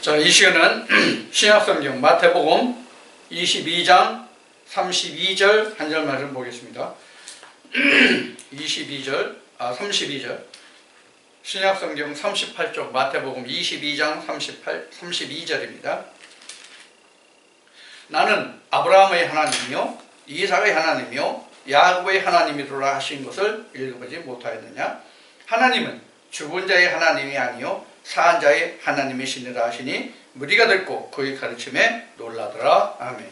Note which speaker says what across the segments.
Speaker 1: 자, 이 시간은 신약성경 마태복음 22장 32절 한 절 말씀 보겠습니다. 32절 신약성경 38쪽 마태복음 22장 32절입니다. 나는 아브라함의 하나님이요 이삭의 하나님이요 야곱의 하나님이로라 하신 것을 읽어보지 못하였느냐? 하나님은 죽은 자의 하나님이 아니요 사한 자의 하나님이시니라 하시니 무리가 듣고 그의 가르침에 놀라더라. 아멘.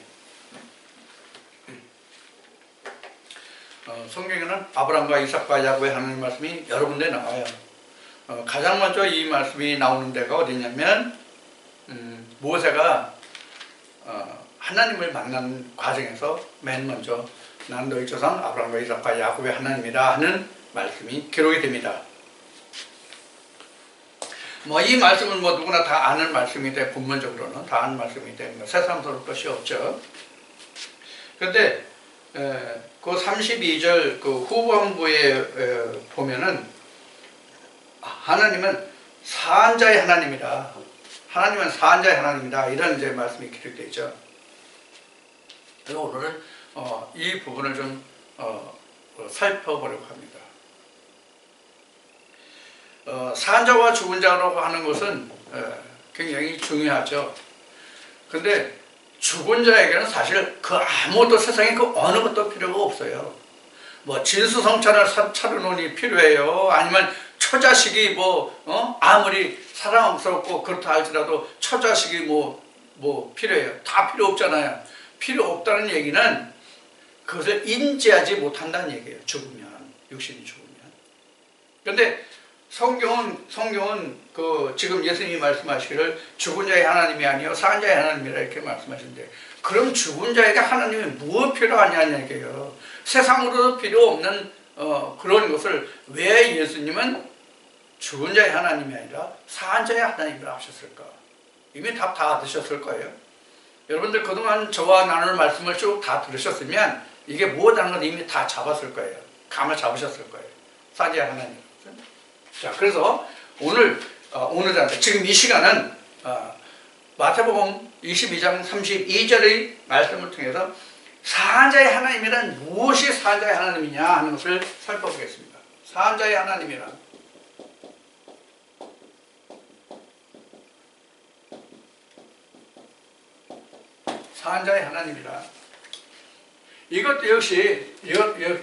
Speaker 1: 성경에는 아브라함과 이삭과 야곱의 하나님 말씀이 여러 군데 나와요. 가장 먼저 이 말씀이 나오는 데가 어디냐면 모세가 하나님을 만난 과정에서 맨 먼저 나는 너희 조상 아브라함과 이삭과 야곱의 하나님이라 하는 말씀이 기록이 됩니다. 이 말씀은 누구나 다 아는 말씀인데, 본문적으로는 다 아는 말씀인데 새삼스러울 것이 없죠. 그런데 그 32절 그 후반부에 보면은 하나님은 사한 자의 하나님이다. 하나님은 사한 자의 하나님이다. 이런 이제 말씀이 기록되어 있죠. 그래서 오늘은 이 부분을 좀 살펴보려고 합니다. 사한 자와 죽은 자라고 하는 것은 굉장히 중요하죠. 근데 죽은 자에게는 사실 그 아무것도 세상에 그 어느 것도 필요가 없어요. 진수성찬을 차려놓으니 필요해요. 아니면 처자식이 아무리 사랑스럽고 그렇다 할지라도 처자식이 필요해요. 다 필요 없잖아요. 필요 없다는 얘기는 그것을 인지하지 못한다는 얘기예요. 죽으면, 육신이 죽으면. 그런데 성경은 지금 예수님이 말씀하시기를 죽은 자의 하나님이 아니요 사한 자의 하나님이라 이렇게 말씀하시는데, 그럼 죽은 자에게 하나님이 무엇 필요하냐는 얘기예요. 세상으로도 필요 없는 그런 것을 왜 예수님은 죽은 자의 하나님이 아니라 사한 자의 하나님이라 하셨을까? 이미 답 다 얻으셨을 거예요. 여러분들 그동안 저와 나눌 말씀을 쭉 다 들으셨으면 이게 무엇이라는 걸 이미 다 잡았을 거예요. 감을 잡으셨을 거예요. 사한 자의 하나님. 자, 그래서 오늘 지금 이 시간은 마태복음 22장 32절의 말씀을 통해서 사한 자의 하나님이란 무엇이 사한 자의 하나님이냐 하는 것을 살펴보겠습니다. 사한 자의 하나님이란 사한 자의 하나님이란 이것도 역시 이렇게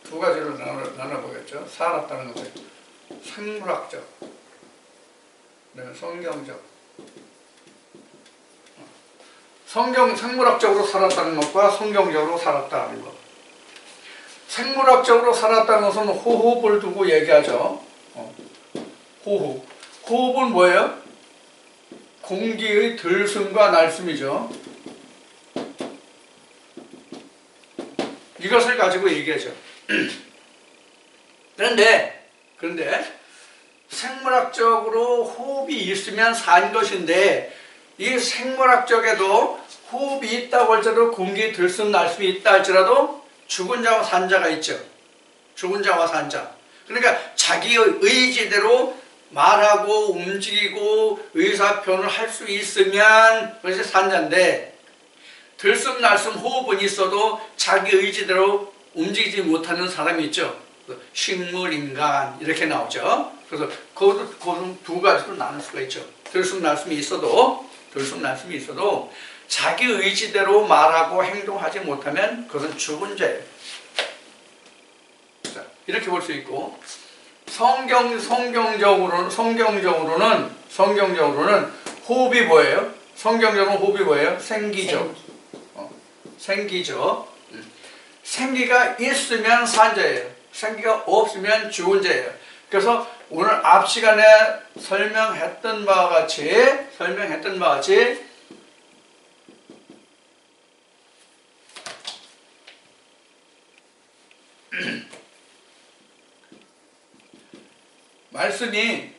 Speaker 1: 두 가지로 나눠보겠죠. 살았다는 것은 생물학적, 성경적. 생물학적으로 살았다는 것과 성경적으로 살았다는 것. 생물학적으로 살았다는 것은 호흡을 두고 얘기하죠. 호흡. 호흡은 뭐예요? 공기의 들숨과 날숨이죠. 이것을 가지고 얘기하죠. 그런데 생물학적으로 호흡이 있으면 산 것인데, 이 생물학적에도 호흡이 있다고 할지라도 공기 들숨 날숨이 있다 할지라도 죽은 자와 산 자가 있죠. 죽은 자와 산 자. 그러니까 자기의 의지대로 말하고 움직이고 의사표현을 할 수 있으면 그것이 산 자인데, 들숨 날숨 호흡은 있어도 자기 의지대로 움직이지 못하는 사람이 있죠. 식물, 인간 이렇게 나오죠. 그래서 그것은 두 가지로 나눌 수가 있죠. 들숨 날숨이 있어도 자기 의지대로 말하고 행동하지 못하면 그것은 죽은 자예요. 자, 이렇게 볼 수 있고, 성경적으로는 호흡이 뭐예요? 성경적으로 호흡이 뭐예요? 생기죠. 생기죠. 생기가 있으면 산 자예요. 생기가 없으면 죽은 자예요. 그래서 오늘 앞 시간에 설명했던 바와 같이 말씀이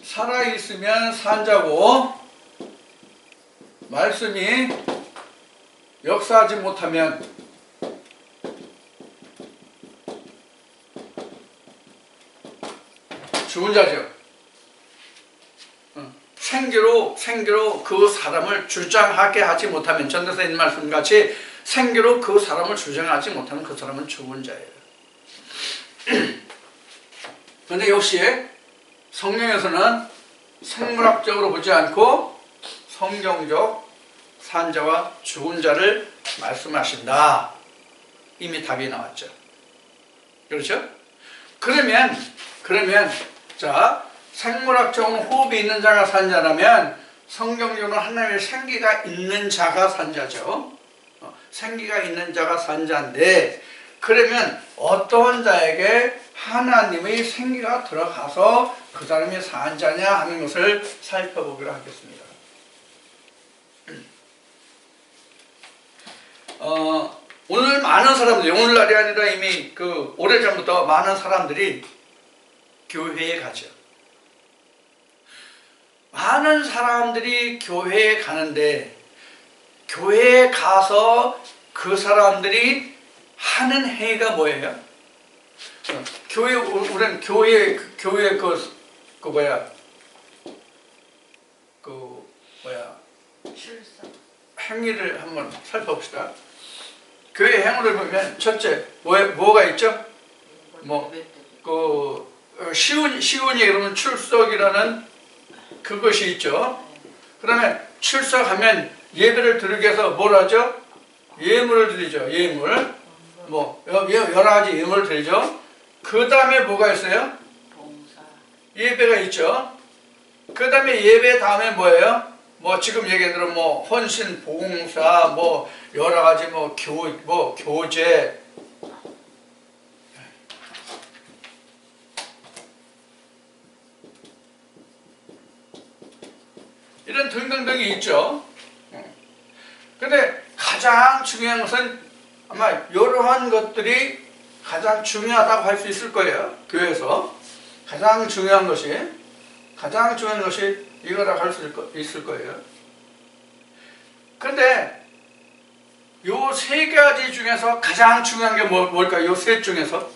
Speaker 1: 살아있으면 산 자고, 말씀이 역사하지 못하면 죽은 자죠. 생기로 그 사람을 주장하게 하지 못하면, 전도사님 말씀같이 생기로 그 사람을 주장하지 못하면 그 사람은 죽은 자예요. 그런데 역시 성경에서는 생물학적으로 보지 않고 성경적 산자와 죽은 자를 말씀하신다. 이미 답이 나왔죠. 그렇죠? 그러면 자, 생물학적으로 호흡이 있는 자가 산자라면 성경적으로 하나님의 생기가 있는 자가 산자죠. 생기가 있는 자가 산자인데, 그러면 어떤 자에게 하나님의 생기가 들어가서 그 사람이 산자냐 하는 것을 살펴보기로 하겠습니다. 오늘 많은 사람들이, 오늘날이 아니라 이미 오래전부터 많은 사람들이 교회에 가죠. 많은 사람들이 교회에 가는데, 교회에 가서 그 사람들이 하는 행위가 뭐예요? 우리는 교회 행위를 한번 살펴봅시다. 교회 행위를 보면 첫째 뭐가 있죠? 시온이 그러면 출석이라는 그것이 있죠. 그러면 출석하면 예배를 드리기 위해서 뭘 하죠? 예물을 드리죠. 예물. 여러 가지 예물을 드리죠. 그 다음에 뭐가 있어요? 예배가 있죠. 그 다음에 예배 다음에 뭐예요? 지금 얘기한 대로 헌신, 봉사, 여러 가지 교제. 이런 등등등이 있죠. 근데 가장 중요한 것은 아마 이러한 것들이 가장 중요하다고 할 수 있을 거예요. 교회에서 가장 중요한 것이 이거라고 할 수 있을 거예요. 그런데 요 세 가지 중에서 가장 중요한 게 뭘까요? 요 셋 중에서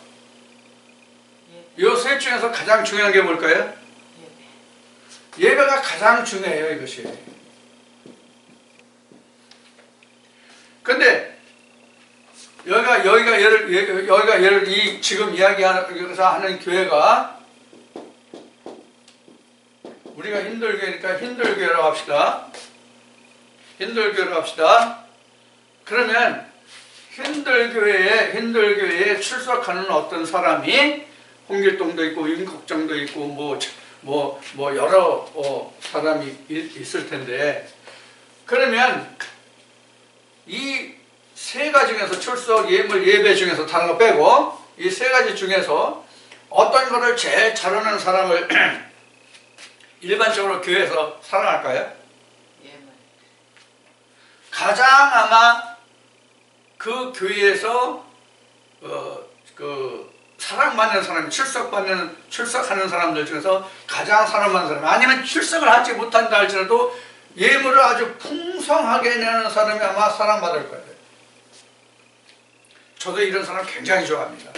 Speaker 1: 가장 중요한 게 뭘까요? 예배가 가장 중요해요, 이것이. 근데 여기가 예를 지금 이야기하는 교회가 우리가 힌들교회니까 힌들교회라고 합시다. 그러면 힌들교회에 출석하는 어떤 사람이 홍길동도 있고 윤국정도 있고 여러 사람이 있을 텐데, 그러면 이 세 가지 중에서 출석, 예물, 예배 중에서 다른 거 빼고 이 세 가지 중에서 어떤 거를 제일 잘하는 사람을 일반적으로 교회에서 사랑할까요? 가장 아마 그 교회에서 사랑받는 사람, 출석하는 사람들 중에서 가장 사랑받는 사람, 아니면 출석을 하지 못한다 할지라도 예물을 아주 풍성하게 내는 사람이 아마 사랑받을 거예요. 저도 이런 사람 굉장히 좋아합니다.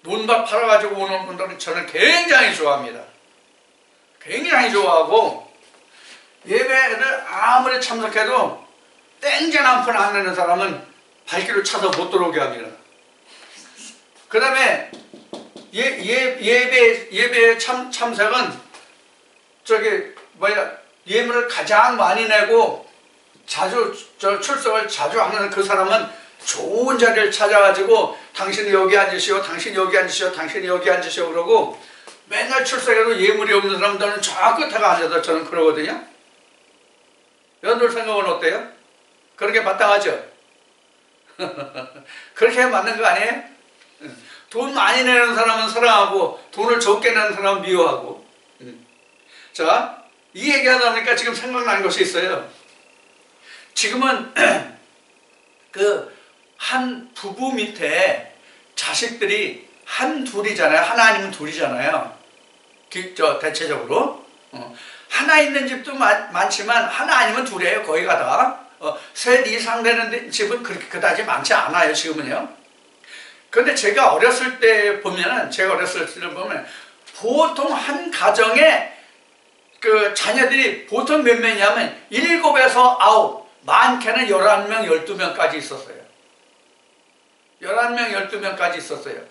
Speaker 1: 논밭 팔아가지고 오는 분들은 저는 굉장히 좋아합니다. 굉장히 좋아하고, 예배를 아무리 참석해도 땡전 한 푼 안 내는 사람은 발길을 차서 못 들어오게 합니다. 그 다음에 예배의 참석은 예물을 가장 많이 내고 출석을 자주 하는 그 사람은 좋은 자리를 찾아가지고 당신이 여기 앉으시오, 당신이 여기 앉으시오, 당신이 여기 앉으시오 그러고, 맨날 출석해도 예물이 없는 사람들은 저 끝에 앉아서 저는 그러거든요. 여러분들 생각은 어때요? 그렇게 마땅하죠? 그렇게 맞는 거 아니에요? 돈 많이 내는 사람은 사랑하고 돈을 적게 내는 사람은 미워하고. 자, 이 얘기하다 보니까 지금 생각나는 것이 있어요. 지금은 한 부부 밑에 자식들이 둘이잖아요. 하나 아니면 둘이잖아요. 대체적으로. 하나 있는 집도 많지만 하나 아니면 둘이에요. 거기가 다. 셋 이상 되는 집은 그렇게 그다지 많지 않아요. 지금은요. 근데 제가 어렸을 때 보면은, 보통 한 가정에 그 자녀들이 보통 몇 명이냐면 7에서 9, 많게는 11명, 12명까지 있었어요. 11명, 12명까지 있었어요.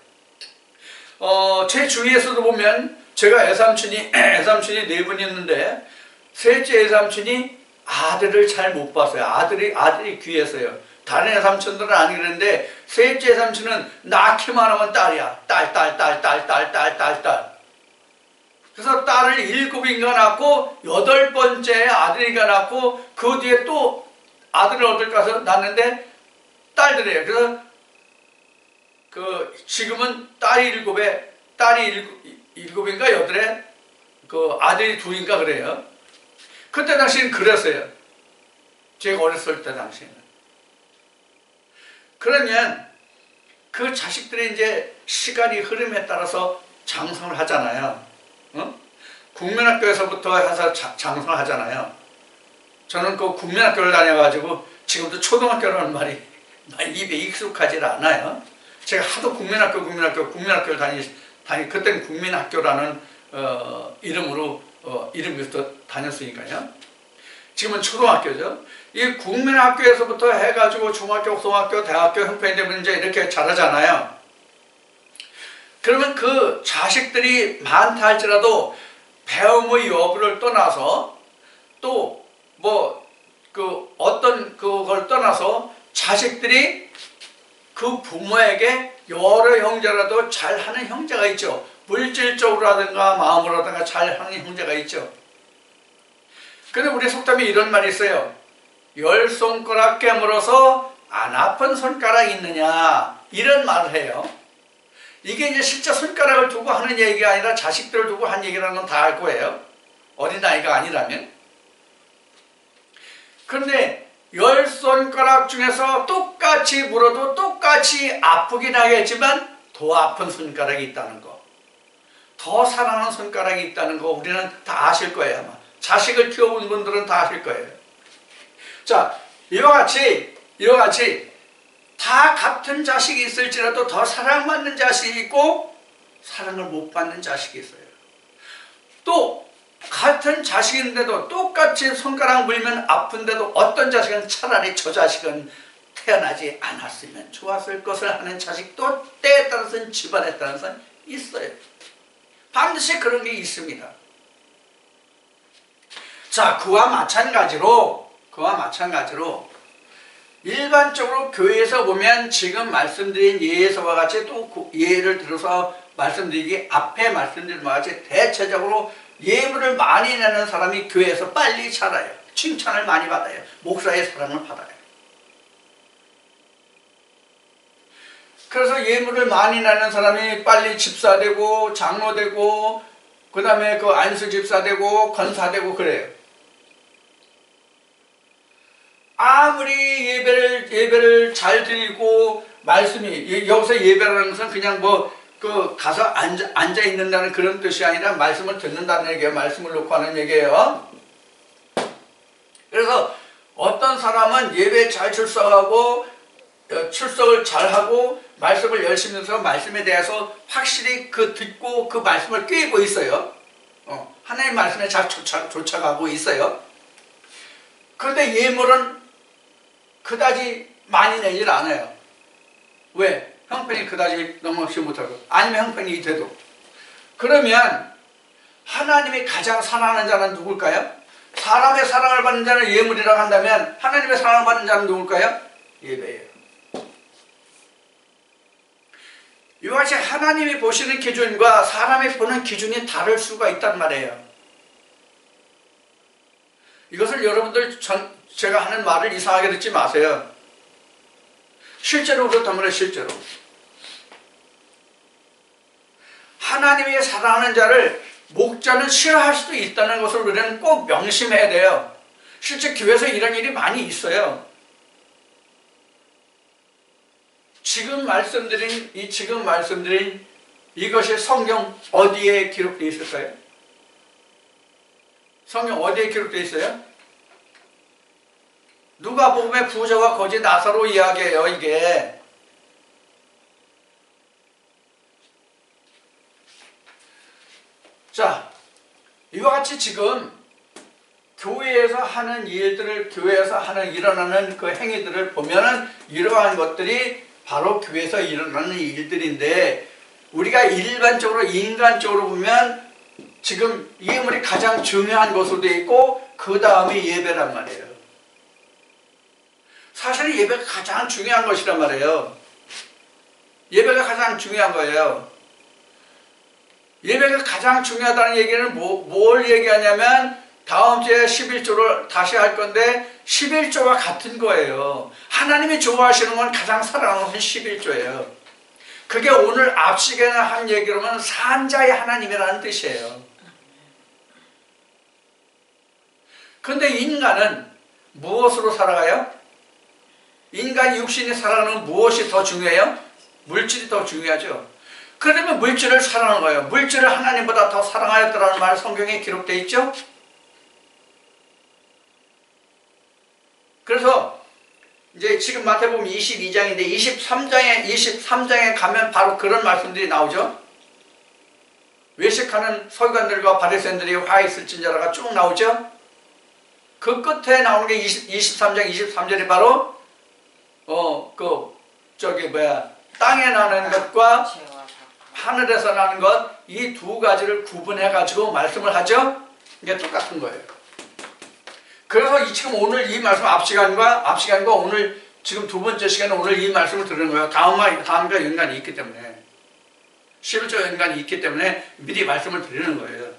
Speaker 1: 제 주위에서도 보면 제가 애삼촌이 4분 있는데 셋째 애삼촌이 아들을 잘 못 봤어요. 아들이 귀했어요. 다른 애삼촌들은 안 그랬는데 셋째 애삼촌은 낳기만 하면 딸이야. 딸. 그래서 딸을 7인가 낳고 8번째 아들이가 낳고 그 뒤에 또 아들을 얻을 가서 낳는데 딸들이에요. 그래서 지금은 딸이 7인가 8에 아들이 2인가 그래요. 그때 당시에는 그랬어요. 제가 어렸을 때 당시에는. 그러면 그 자식들이 이제 시간이 흐름에 따라서 장성을 하잖아요. 국민학교에서부터 해서 장성을 하잖아요. 저는 그 국민학교를 다녀가지고 지금도 초등학교라는 말이 입에 익숙하지 않아요. 제가 하도 국민학교를 그때는 국민학교라는 이름으로 이름부터 다녔으니까요. 지금은 초등학교죠. 이 국민학교에서부터 해가지고 중학교, 고등학교, 대학교 형편이 되면 이제 이렇게 자라잖아요. 그러면 그 자식들이 많다 할지라도 배움의 여부를 떠나서 또 어떤 그걸 떠나서 자식들이 그 부모에게 여러 형제라도 잘하는 형제가 있죠. 물질적으로라든가 마음으로라든가 잘하는 형제가 있죠. 근데 우리 속담에 이런 말이 있어요. 10손가락 깨물어서 안 아픈 손가락 있느냐, 이런 말을 해요. 이게 이제 실제 손가락을 두고 하는 얘기가 아니라 자식들을 두고 한 얘기라는 건 다 알 거예요. 어린아이가 아니라면. 그런데 10손가락 중에서 똑같이 물어도 똑같이 아프긴 하겠지만 더 아픈 손가락이 있다는 거, 더 사랑하는 손가락이 있다는 거 우리는 다 아실 거예요. 아마 자식을 키워본 분들은 다 아실 거예요. 자, 이와 같이 다 같은 자식이 있을지라도 더 사랑받는 자식이 있고 사랑을 못 받는 자식이 있어요. 또 같은 자식인데도 똑같이 손가락 물면 아픈데도 어떤 자식은 차라리 저 자식은 태어나지 않았으면 좋았을 것을 하는 자식도 때에 따라서는 집안에 따라서는 있어요. 반드시 그런 게 있습니다. 자, 그와 마찬가지로 일반적으로 교회에서 보면 지금 말씀드린 예에서와 같이 또 예를 들어서 말씀드리기 앞에 말씀드린 바와 같이 대체적으로 예물을 많이 내는 사람이 교회에서 빨리 자라요. 칭찬을 많이 받아요. 목사의 사랑을 받아요. 그래서 예물을 많이 내는 사람이 빨리 집사되고 장로되고 그 다음에 그 안수집사되고 권사되고 그래요. 아무리 예배를 잘 드리고 말씀이 여기서 예배라는 것은 그냥 가서 앉아 있는다는 그런 뜻이 아니라 말씀을 듣는다는 얘기예요. 말씀을 놓고 하는 얘기예요. 그래서 어떤 사람은 예배에 잘 출석하고 출석을 잘하고 말씀을 열심히 해서 말씀에 대해서 확실히 듣고 그 말씀을 꿰고 있어요. 하나님 말씀에 잘 쫓아가고 있어요. 그런데 예물은 그다지 많이 내질 않아요. 왜? 형편이 그다지 넘어가지 못하고 아니면 형편이 돼도. 그러면 하나님이 가장 사랑하는 자는 누굴까요? 사람의 사랑을 받는 자는 예물이라고 한다면 하나님의 사랑을 받는 자는 누굴까요? 예배예요. 이와 같이 하나님이 보시는 기준과 사람이 보는 기준이 다를 수가 있단 말이에요. 이것을 여러분들 제가 하는 말을 이상하게 듣지 마세요. 실제로 그렇단 말이에요. 실제로 하나님이 사랑하는 자를 목자는 싫어할 수도 있다는 것을 우리는 꼭 명심해야 돼요. 실제 교회에서 이런 일이 많이 있어요. 지금 말씀드린 이것이 성경 어디에 기록되어 있을까요? 성경 어디에 기록되어 있어요? 누가복음의 부자와 거지 나사로 이야기예요. 이게 자, 이와 같이 지금 교회에서 하는 일들을, 교회에서 일어나는 그 행위들을 보면은 이러한 것들이 바로 교회에서 일어나는 일들인데, 우리가 일반적으로 인간적으로 보면 지금 예물이 가장 중요한 것으로 되어 있고 그 다음에 예배란 말이에요. 사실 예배가 가장 중요한 것이란 말이에요. 예배가 가장 중요한 거예요. 예배가 가장 중요하다는 얘기는 뭘 얘기하냐면, 다음 주에 11조를 다시 할 건데 11조와 같은 거예요. 하나님이 좋아하시는 건 가장 사랑하는 것은 11조예요. 그게 오늘 앞시간에 한 얘기로는 산자의 하나님이라는 뜻이에요. 근데 인간은 무엇으로 살아가요? 인간이 육신이 살아가는 무엇이 더 중요해요? 물질이 더 중요하죠. 그러면 물질을 사랑하는 거예요. 물질을 하나님보다 더 사랑하였더라는 말 성경에 기록되어 있죠. 그래서 이제 지금 마태복음 22장인데 23장에 가면 바로 그런 말씀들이 나오죠. 외식하는 서기관들과 바리새인들이 화 있을진저라가 쭉 나오죠. 그 끝에 나오는 게 23장 23절이 바로 땅에 나는 것과 하늘에서 나는 것, 이 두 가지를 구분해 가지고 말씀을 하죠. 이게 똑같은 거예요. 그래서 지금 오늘 이 말씀 앞시간과 오늘 지금 두 번째 시간에 오늘 이 말씀을 들은 거예요. 다음과 연관이 있기 때문에, 11조 연관이 있기 때문에 미리 말씀을 드리는 거예요.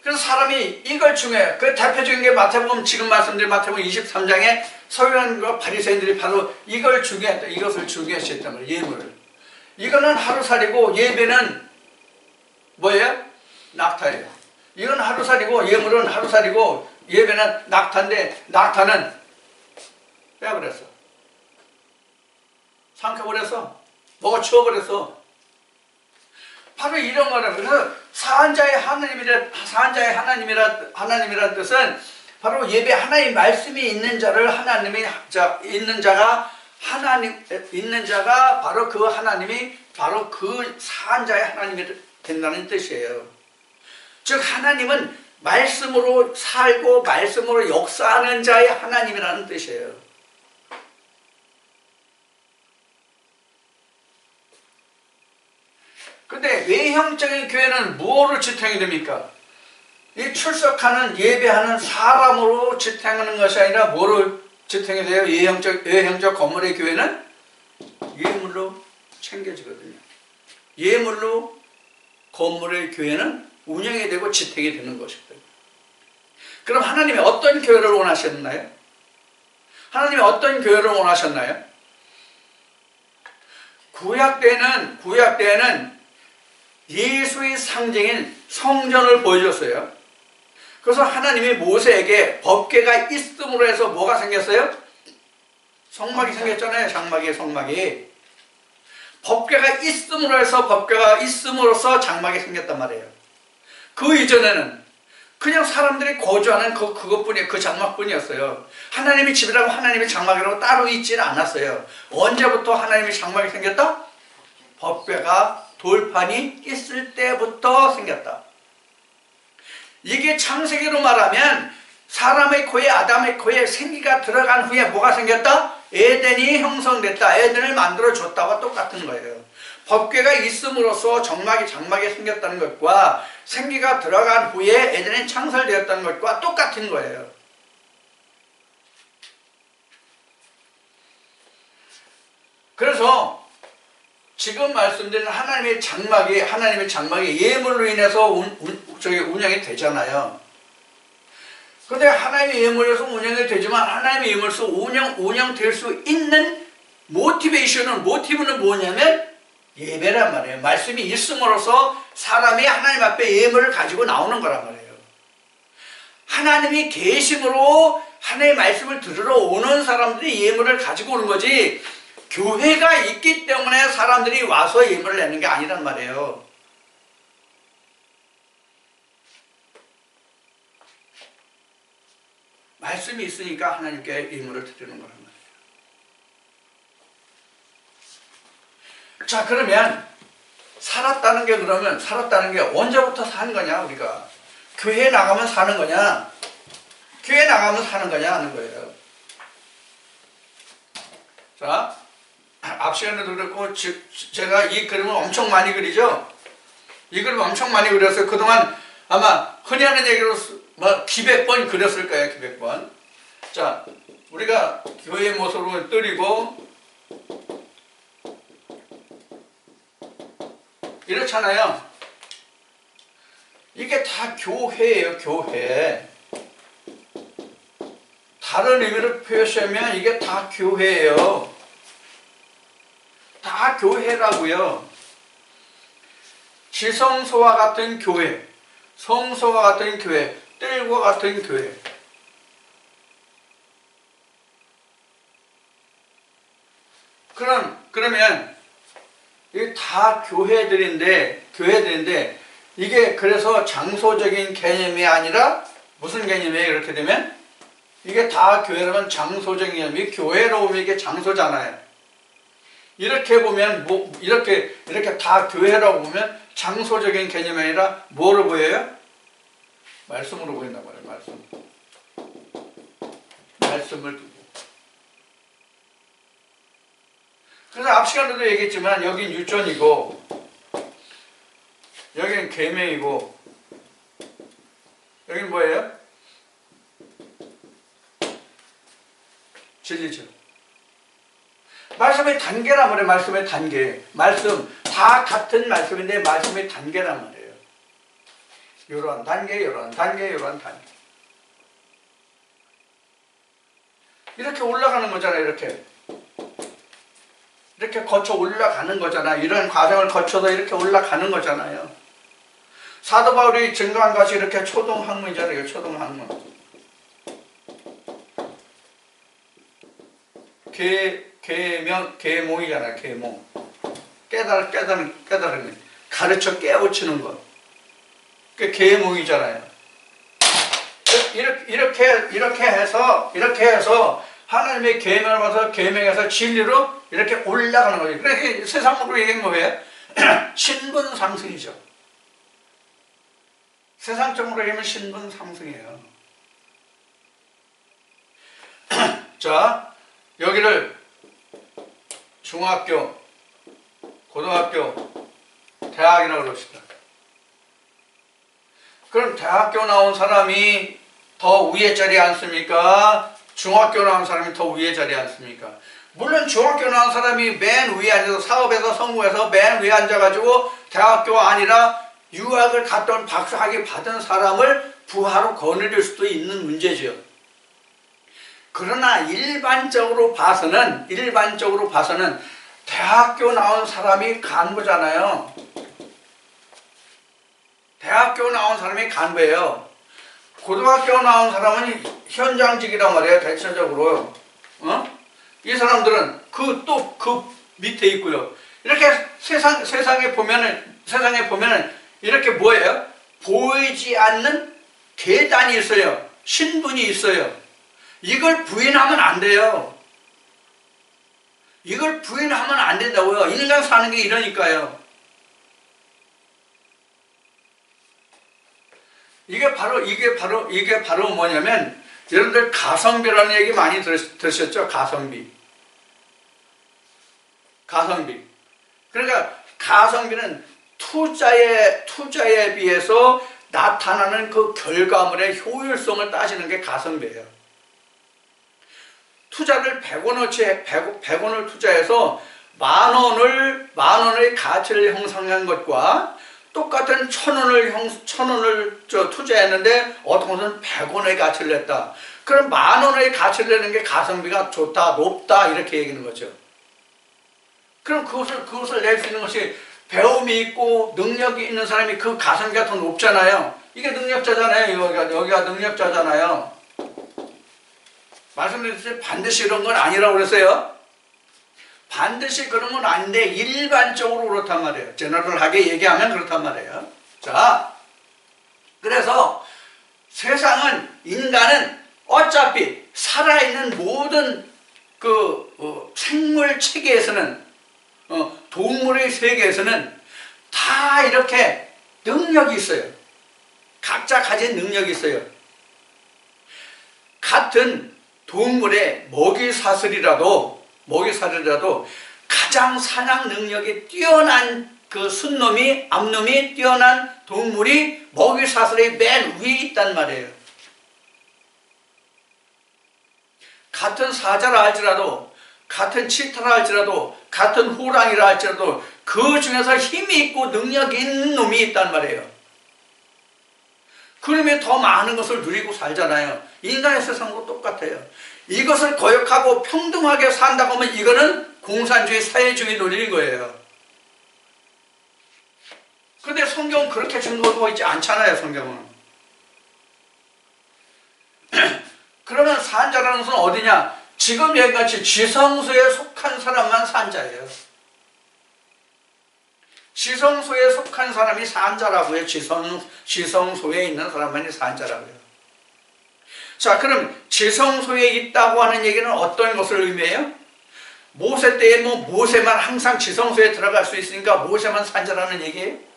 Speaker 1: 그래서 사람이 이걸 중요해요. 그 대표적인 게 마태복음, 지금 말씀드린 마태복음 23장에 서기관과 바리새인들이 바로 이것을 중요시 했단 말이에요. 예물을. 이거는 하루살이고 예배는 뭐예요? 낙타예요. 이건 하루살이고 예물은 하루살이고 예배는 낙타인데, 낙타는 빼버렸어. 삼켜버렸어. 먹어 치워버렸어. 바로 이런 거는, 그래서 산자의 하나님이란 뜻은 바로 예배, 하나님 말씀이 있는 자를 있는 자가 바로 그 하나님이 바로 그 산자의 하나님이 된다는 뜻이에요. 즉 하나님은 말씀으로 살고 말씀으로 역사하는 자의 하나님이라는 뜻이에요. 근데 외형적인 교회는 무엇으로 지탱이 됩니까? 이 출석하는 예배하는 사람으로 지탱하는 것이 아니라 뭐로 지탱이 돼요? 외형적 건물의 교회는 예물로 챙겨지거든요. 예물로 건물의 교회는 운영이 되고 지탱이 되는 것이거든요. 그럼 하나님이 어떤 교회를 원하셨나요? 하나님이 어떤 교회를 원하셨나요? 구약 때에는 예수의 상징인 성전을 보여줬어요. 그래서 하나님이 모세에게 법궤가 있음으로 해서 뭐가 생겼어요? 성막이 생겼잖아요. 성막이. 법궤가 있음으로 해서 법궤가 있음으로써 장막이 생겼단 말이에요. 그 이전에는 그냥 사람들이 거주하는 그것뿐이에요. 그 장막뿐이었어요. 하나님의 집이라고 하나님의 장막이라고 따로 있지는 않았어요. 언제부터 하나님의 장막이 생겼다? 법궤가 돌판이 있을 때부터 생겼다. 이게 창세기로 말하면 사람의 코에, 아담의 코에 생기가 들어간 후에 뭐가 생겼다? 에덴이 형성됐다. 에덴을 만들어줬다와 똑같은 거예요. 법궤가 있음으로써 장막이 생겼다는 것과 생기가 들어간 후에 에덴이 창설되었다는 것과 똑같은 거예요. 그래서 지금 말씀드린 하나님의 장막이 예물로 인해서 운영이 되잖아요. 그런데 하나님의 예물에서 운영이 되지만 하나님의 예물에서 운영될 수 있는 모티브는 뭐냐면 예배란 말이에요. 말씀이 있음으로써 사람이 하나님 앞에 예물을 가지고 나오는 거란 말이에요. 하나님이 계심으로 하나님의 말씀을 들으러 오는 사람들이 예물을 가지고 오는 거지, 교회가 있기 때문에 사람들이 와서 예물을 내는 게 아니란 말이에요. 말씀이 있으니까 하나님께 예물을 드리는 거란 말이에요. 자, 그러면 살았다는 게 그러면 살았다는 게 언제부터 산 거냐 우리가? 교회 나가면 사는 거냐? 교회 나가면 사는 거냐 하는 거예요. 자, 앞 시간에도 그랬고 제가 이 그림을 엄청 많이 그리죠? 이 그림 엄청 많이 그렸어요. 그동안 아마 흔히 하는 얘기로 뭐 기백 번 그렸을 거예요. 기백 번. 자, 우리가 교회의 모습으로 뜨리고 이렇잖아요. 이게 다 교회예요. 교회. 다른 의미로 표시하면 이게 다 교회예요. 다 교회라고요. 지성소와 같은 교회, 성소와 같은 교회, 뜰과 같은 교회. 그러면 이게 다 교회들인데 이게 그래서 장소적인 개념이 아니라 무슨 개념이에요? 이렇게 되면 이게 다 교회라면 장소적인 개념이 교회로 보면 이게 장소잖아요. 이렇게 보면 이렇게 다 교회라고 보면 장소적인 개념이 아니라 뭐로 보여요? 말씀으로 보인단 말이에요. 말씀을 두고. 그래서 앞 시간에도 얘기했지만 여긴 유전이고 여긴 계명이고 여긴 뭐예요? 진리죠. 말씀의 단계란 말이에요. 말씀의 단계. 말씀 다 같은 말씀인데 말씀의 단계란 말이에요. 이런 단계, 이런 단계, 이런 단계. 이렇게 올라가는 거잖아요. 이렇게 거쳐 올라가는 거잖아요. 이런 과정을 거쳐서 이렇게 올라가는 거잖아요. 사도 바울이 증거한 것이 이렇게 초등학문이잖아요. 초등학문. 계몽이잖아요. 계몽. 깨달은 가르쳐 깨우치는 것. 그 계몽이잖아요. 이렇게 해서 하나님의 계명을 받아서 계명에서 진리로 이렇게 올라가는 거예요. 그래서 세상으로 얘기하면 뭐예요? 신분 상승이죠. 세상적으로 얘기하면 신분 상승이에요. 자, 여기를 중학교, 고등학교, 대학이라고 그럽시다. 그럼 대학교 나온 사람이 더 위에 자리에 앉습니까? 중학교 나온 사람이 더 위에 자리에 앉습니까? 물론 중학교 나온 사람이 맨 위에 앉아서 사업에서 성공해서 맨 위에 앉아가지고 대학교 아니라 유학을 갔다 온 박사학위 받은 사람을 부하로 거느릴 수도 있는 문제죠. 그러나 일반적으로 봐서는 대학교 나온 사람이 간부잖아요. 대학교 나온 사람이 간부예요. 고등학교 나온 사람은 현장직이란 말이에요. 대체적으로. 이 사람들은 그 밑에 있고요. 이렇게 세상에 보면은 이렇게 뭐예요? 보이지 않는 계단이 있어요. 신분이 있어요. 이걸 부인하면 안 돼요. 이걸 부인하면 안 된다고요. 인간 사는 게 이러니까요. 이게 바로 뭐냐면 여러분들 가성비라는 얘기 많이 들으셨죠? 가성비. 그러니까 가성비는 투자에 비해서 나타나는 그 결과물의 효율성을 따지는 게 가성비예요. 투자를 100원을 투자해서 만 원의 가치를 형성한 것과 똑같은 1,000원을 투자했는데 어떤 것은 100원의 가치를 냈다. 그럼 만 원의 가치를 내는 게 가성비가 좋다, 높다 이렇게 얘기하는 거죠. 그럼 그것을 낼 수 있는 것이 배움이 있고 능력이 있는 사람이 그 가성비가 더 높잖아요. 이게 능력자잖아요. 여기가 능력자잖아요. 말씀드렸듯이 반드시 이런 건 아니라고 그랬어요. 반드시 그런 건 아닌데 일반적으로 그렇단 말이에요. 제너럴하게 얘기하면 그렇단 말이에요. 자, 그래서 인간은 어차피 살아있는 모든 생물 체계에서는 동물의 세계에서는 다 이렇게 능력이 있어요. 각자 가진 능력이 있어요. 같은 동물의 먹이사슬이라도 가장 사냥 능력이 뛰어난 그 순놈이, 암놈이 뛰어난 동물이 먹이사슬의 맨 위에 있단 말이에요. 같은 사자라 할지라도, 같은 치타라 할지라도, 같은 호랑이라 할지라도 그 중에서 힘이 있고 능력이 있는 놈이 있단 말이에요. 그러면 더 많은 것을 누리고 살잖아요. 인간의 세상도 똑같아요. 이것을 거역하고 평등하게 산다고 하면 이거는 공산주의 사회주의 논리인 거예요. 그런데 성경은 그렇게 증거하고 있지 않잖아요. 성경은. 그러면 산자라는 것은 어디냐? 지금 여기같이 지성소에 속한 사람만 산자예요. 지성소에 속한 사람이 산자라고요. 지성소에 있는 사람만이 산자라고요. 자, 그럼 지성소에 있다고 하는 얘기는 어떤 것을 의미해요? 모세 때에 모세만 항상 지성소에 들어갈 수 있으니까 모세만 산자라는 얘기예요?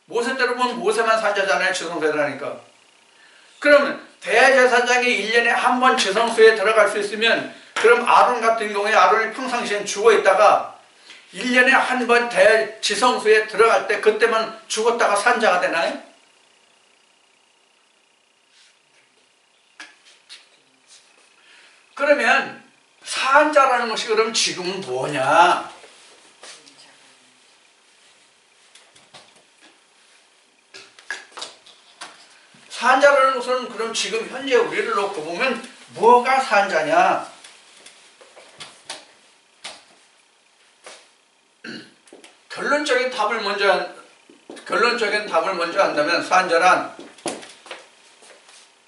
Speaker 1: 모세 때로 보면 모세만 산자잖아요. 지성소에 들어가니까. 그러면 대제사장이 1년에 한 번 지성소에 들어갈 수 있으면, 그럼 아론 같은 경우에 아론이 평상시엔 죽어 있다가 1년에 한 번 지성소에 들어갈 때 그때만 죽었다가 산자가 되나요? 그러면 산자라는 것이 그럼 지금은 뭐냐? 산자라는 것은 그럼 지금 현재 우리를 놓고 보면 뭐가 산자냐? 결론적인 답을 먼저 한다면 산자란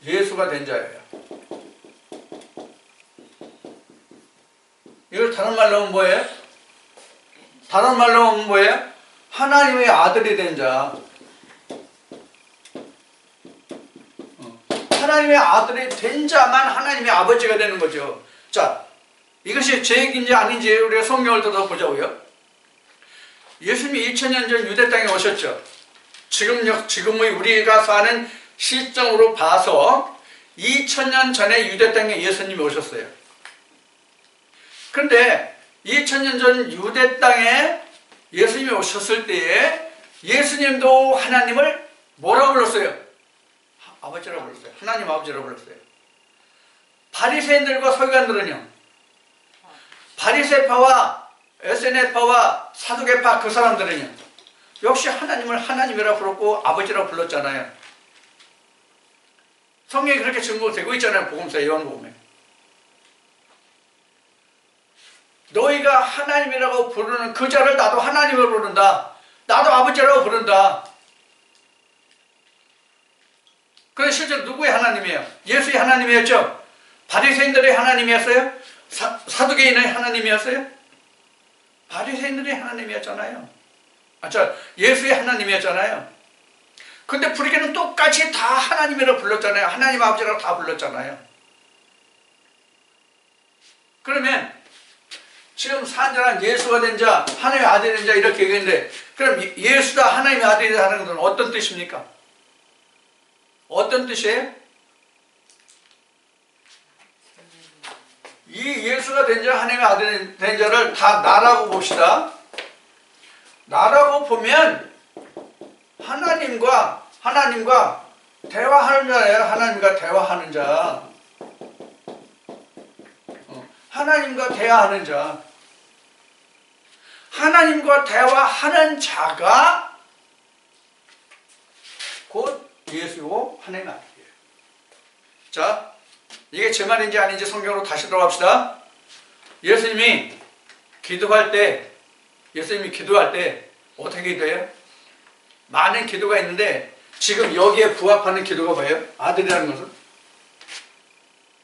Speaker 1: 예수가 된 자예요. 이걸 다른 말로 하면 뭐예요? 하나님의 아들이 된 자. 하나님의 아들이 된 자만 하나님의 아버지가 되는 거죠. 자, 이것이 제 얘기인지 아닌지 우리가 성경을 들어보자고요. 예수님이 2000년 전 유대 땅에 오셨죠. 지금의 우리가 사는 시점으로 봐서 2000년 전에 유대 땅에 예수님이 오셨어요. 그런데 2000년 전 유대 땅에 예수님이 오셨을 때에 예수님도 하나님을 뭐라고 불렀어요? 아버지라고 불렀어요. 하나님 아버지라고 불렀어요. 바리새인들과 서기관들은요, 바리새파와 에세네파와 사두개파 그 사람들은요, 역시 하나님을 하나님이라고 불렀고 아버지라고 불렀잖아요. 성경이 그렇게 증거되고 있잖아요. 복음서 요한복음에. 너희가 하나님이라고 부르는 그 자를 나도 하나님으로 부른다. 나도 아버지라고 부른다. 그런데 실제로 누구의 하나님이에요? 예수의 하나님이었죠? 바리새인들의 하나님이었어요? 사두개인의 하나님이었어요? 바리새인들의 하나님이었잖아요. 예수의 하나님이었잖아요. 근데 불교는 똑같이 다 하나님이라고 불렀잖아요. 하나님 아버지라고 다 불렀잖아요. 그러면 지금 산자란 예수가 된 자, 하나님의 아들이 된 자 이렇게 얘기했는데, 그럼 예수가 하나님의 아들이라는 것은 어떤 뜻입니까? 어떤 뜻이에요? 이 예수가 된 자, 하나님의 아들이 된 자를 다 나라고 봅시다. 나라고 보면 하나님과 대화하는 자예요. 하나님과 대화하는 자. 하나님과 대화하는 자. 하나님과 대화하는 자가 곧 예수고 하나님의 아들이에요. 자, 이게 제 말인지 아닌지 성경으로 다시 들어갑시다. 예수님이 기도할 때 어떻게 기도해요? 많은 기도가 있는데 지금 여기에 부합하는 기도가 뭐예요? 아들이라는 것은?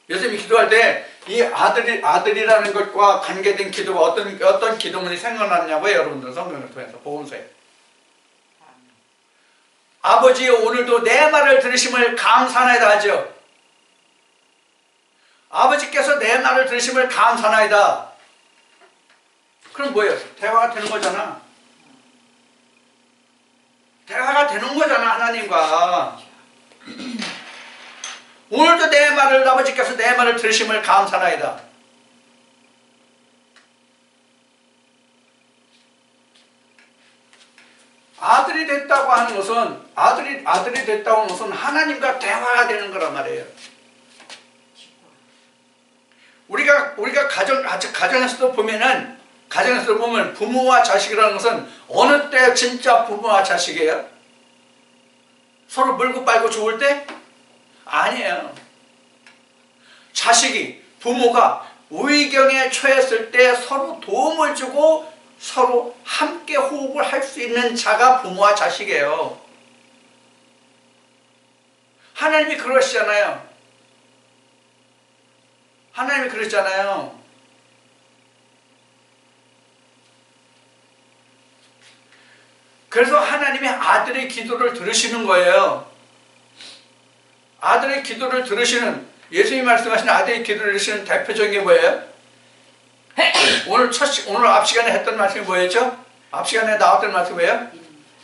Speaker 1: 예수님이 기도할 때 이 아들이라는 것과 관계된 기도가 어떤 기도문이 생각났냐고요, 여러분들 성경을 통해서 복음서에. 아버지, 오늘도 내 말을 들으심을 감사하나이다 하죠. 아버지께서 내 말을 들으심을 감사하나이다. 그럼 뭐예요? 대화가 되는 거잖아. 대화가 되는 거잖아, 하나님과. 오늘도 내 말을 아버지께서 내 말을 들으심을 감사나이다. 아들이 됐다고 하는 것은 아들이 됐다고 하는 것은 하나님과 대화가 되는 거란 말이에요. 우리가 가정에서도 보면 부모와 자식이라는 것은 어느 때 진짜 부모와 자식이에요? 서로 물고 빨고 좋을 때? 아니에요. 부모가 위경에 처했을 때 서로 도움을 주고 서로 함께 호흡을 할 수 있는 자가 부모와 자식이에요. 하나님이 그러시잖아요. 하나님이 그러잖아요. 그래서 하나님이 아들의 기도를 들으시는 거예요. 아들의 기도를 들으시는, 예수님이 말씀하신 아들의 기도를 들으시는 대표적인 게 뭐예요? 오늘 앞 시간에 했던 말씀이 뭐였죠? 앞 시간에 나왔던 말씀이 뭐예요?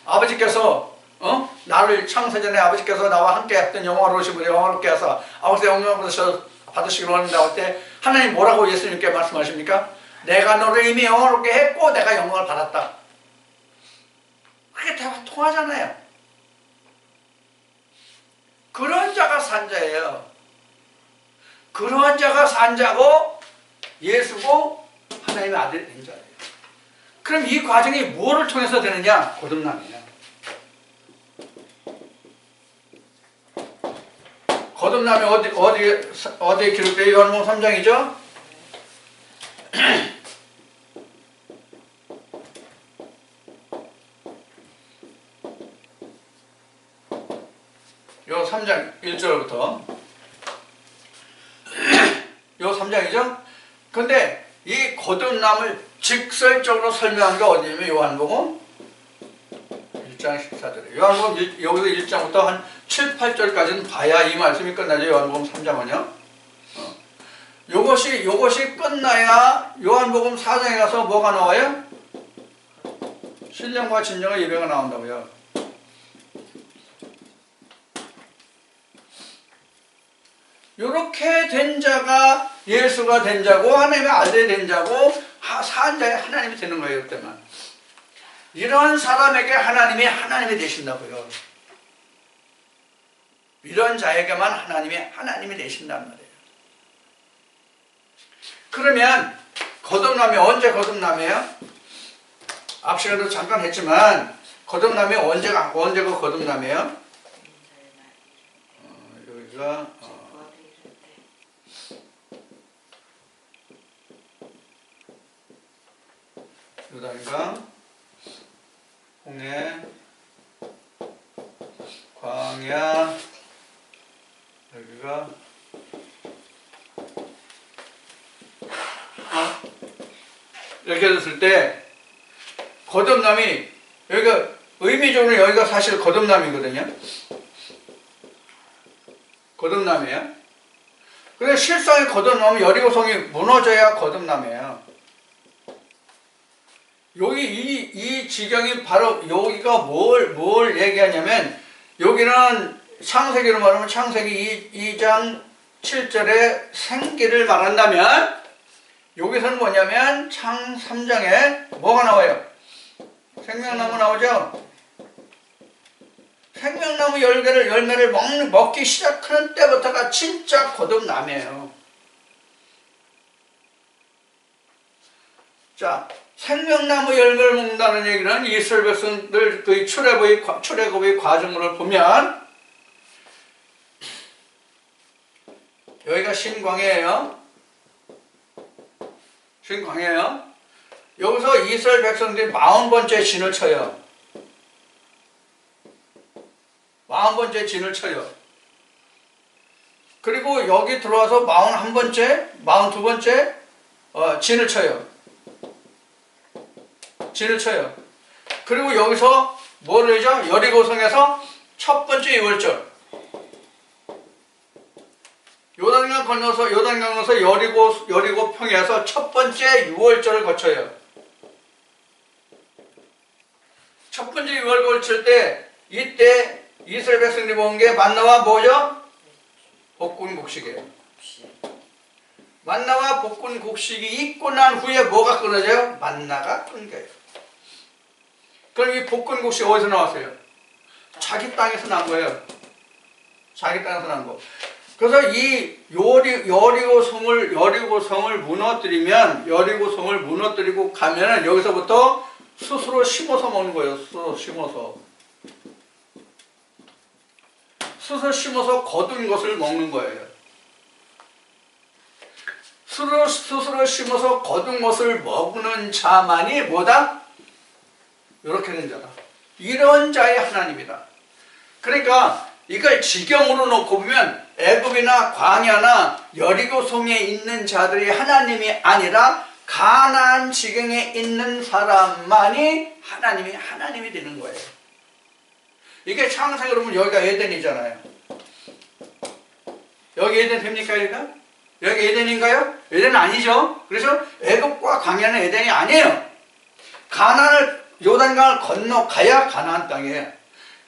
Speaker 1: 아버지께서 나를 창세전에 아버지께서 나와 함께 했던 영화로우시고 영화롭게 하사 아버지의 영광을 받으시기로 원한다고 할 때 하나님 뭐라고 예수님께 말씀하십니까? 내가 너를 이미 영화롭게 했고 내가 영광을 받았다. 그게 대화 통하잖아요. 그런 자가 산자예요. 그런 자가 산자고 예수고 하나님의 아들이 된 자예요. 그럼 이 과정이 뭐를 통해서 되느냐? 거듭남이에요. 거듭남이 어디에 기록되어 요한복음 3장이죠? 요 3장 1절부터 요 3장이죠? 근데 이 거듭남을 직설적으로 설명한 게 어디냐면 요한복음 1장 14절에 요한복음 여기서 1장부터 한 7, 8절까지는 봐야 이 말씀이 끝나죠. 요한복음 3장은요. 요것이 끝나야 요한복음 4장에 가서 뭐가 나와요? 신령과 진정의 예배가 나온다고요. 이렇게 된 자가 예수가 된 자고 하나님의 아들이 된 자고 산 자의 하나님이 되는 거예요. 그때만. 이런 사람에게 하나님이 되신다고요. 이런 자에게만 하나님이 되신단 말이에요. 그러면 거듭남이 언제 거듭남이에요? 앞 시간에도 잠깐 했지만 거듭남이 언제가 거듭남이에요? 여기가 요단강, 홍해, 광야, 여기가 이렇게 됐을 때 거듭남이 여기가 의미적으로 여기가 사실 거듭남이거든요. 거듭남이에요. 근데 실상의 거듭남은 여리고성이 무너져야 거듭남이에요. 여기 이 지경이 바로 여기가 뭘 얘기하냐면 여기는 창세기로 말하면 창세기 2장 7절에 생기를 말한다면 여기서는 뭐냐면 창 3장에 뭐가 나와요? 생명나무 나오죠? 생명나무 열매를 먹기 시작하는 때부터가 진짜 거듭남이에요. 자, 생명나무 열매를 먹는다는 얘기는 이스라엘 백성들 그 출애굽의 과정을 보면 여기가 신광야예요. 신광야예요. 여기서 이스라엘 백성들이 40번째 진을 쳐요. 40번째 진을 쳐요. 그리고 여기 들어와서 41번째, 42번째 진을 쳐요. 진을 쳐요. 그리고 여기서 뭐를 하죠? 여리고성에서 첫 번째 6월절. 요단강 건너서 여리고 평야에서 첫 번째 6월절을 거쳐요. 첫 번째 유월절 칠 때 이때 이스라엘 백성들이 먹은 게 만나와 뭐죠? 볶은 곡식이에요. 만나와 볶은 곡식이 있고 난 후에 뭐가 끊어져요? 만나가 끊겨요. 그럼 이 볶은 곡식이 어디서 나왔어요? 자기 땅에서 난 거예요. 자기 땅에서 난 거. 그래서 이 여리고 성을 무너뜨리고 가면은 여기서부터 스스로 심어서 먹는 거예요. 스스로 심어서 거둔 것을 먹는 거예요. 스스로 심어서 거둔 것을 먹는 자만이 뭐다? 이렇게 된 자다. 이런 자의 하나님이다. 그러니까 이걸 지경으로 놓고 보면 애굽이나 광야나 여리고성에 있는 자들이 하나님이 아니라 가나안 지경에 있는 사람만이 하나님이 되는 거예요. 이게 창세기 그러면 여기가 에덴이잖아요. 여기 에덴 됩니까? 여기 에덴인가요? 에덴은 아니죠. 그래서 애굽과 광야는 에덴이 아니에요. 가나안을 요단강을 건너가야 가나안 땅이에요.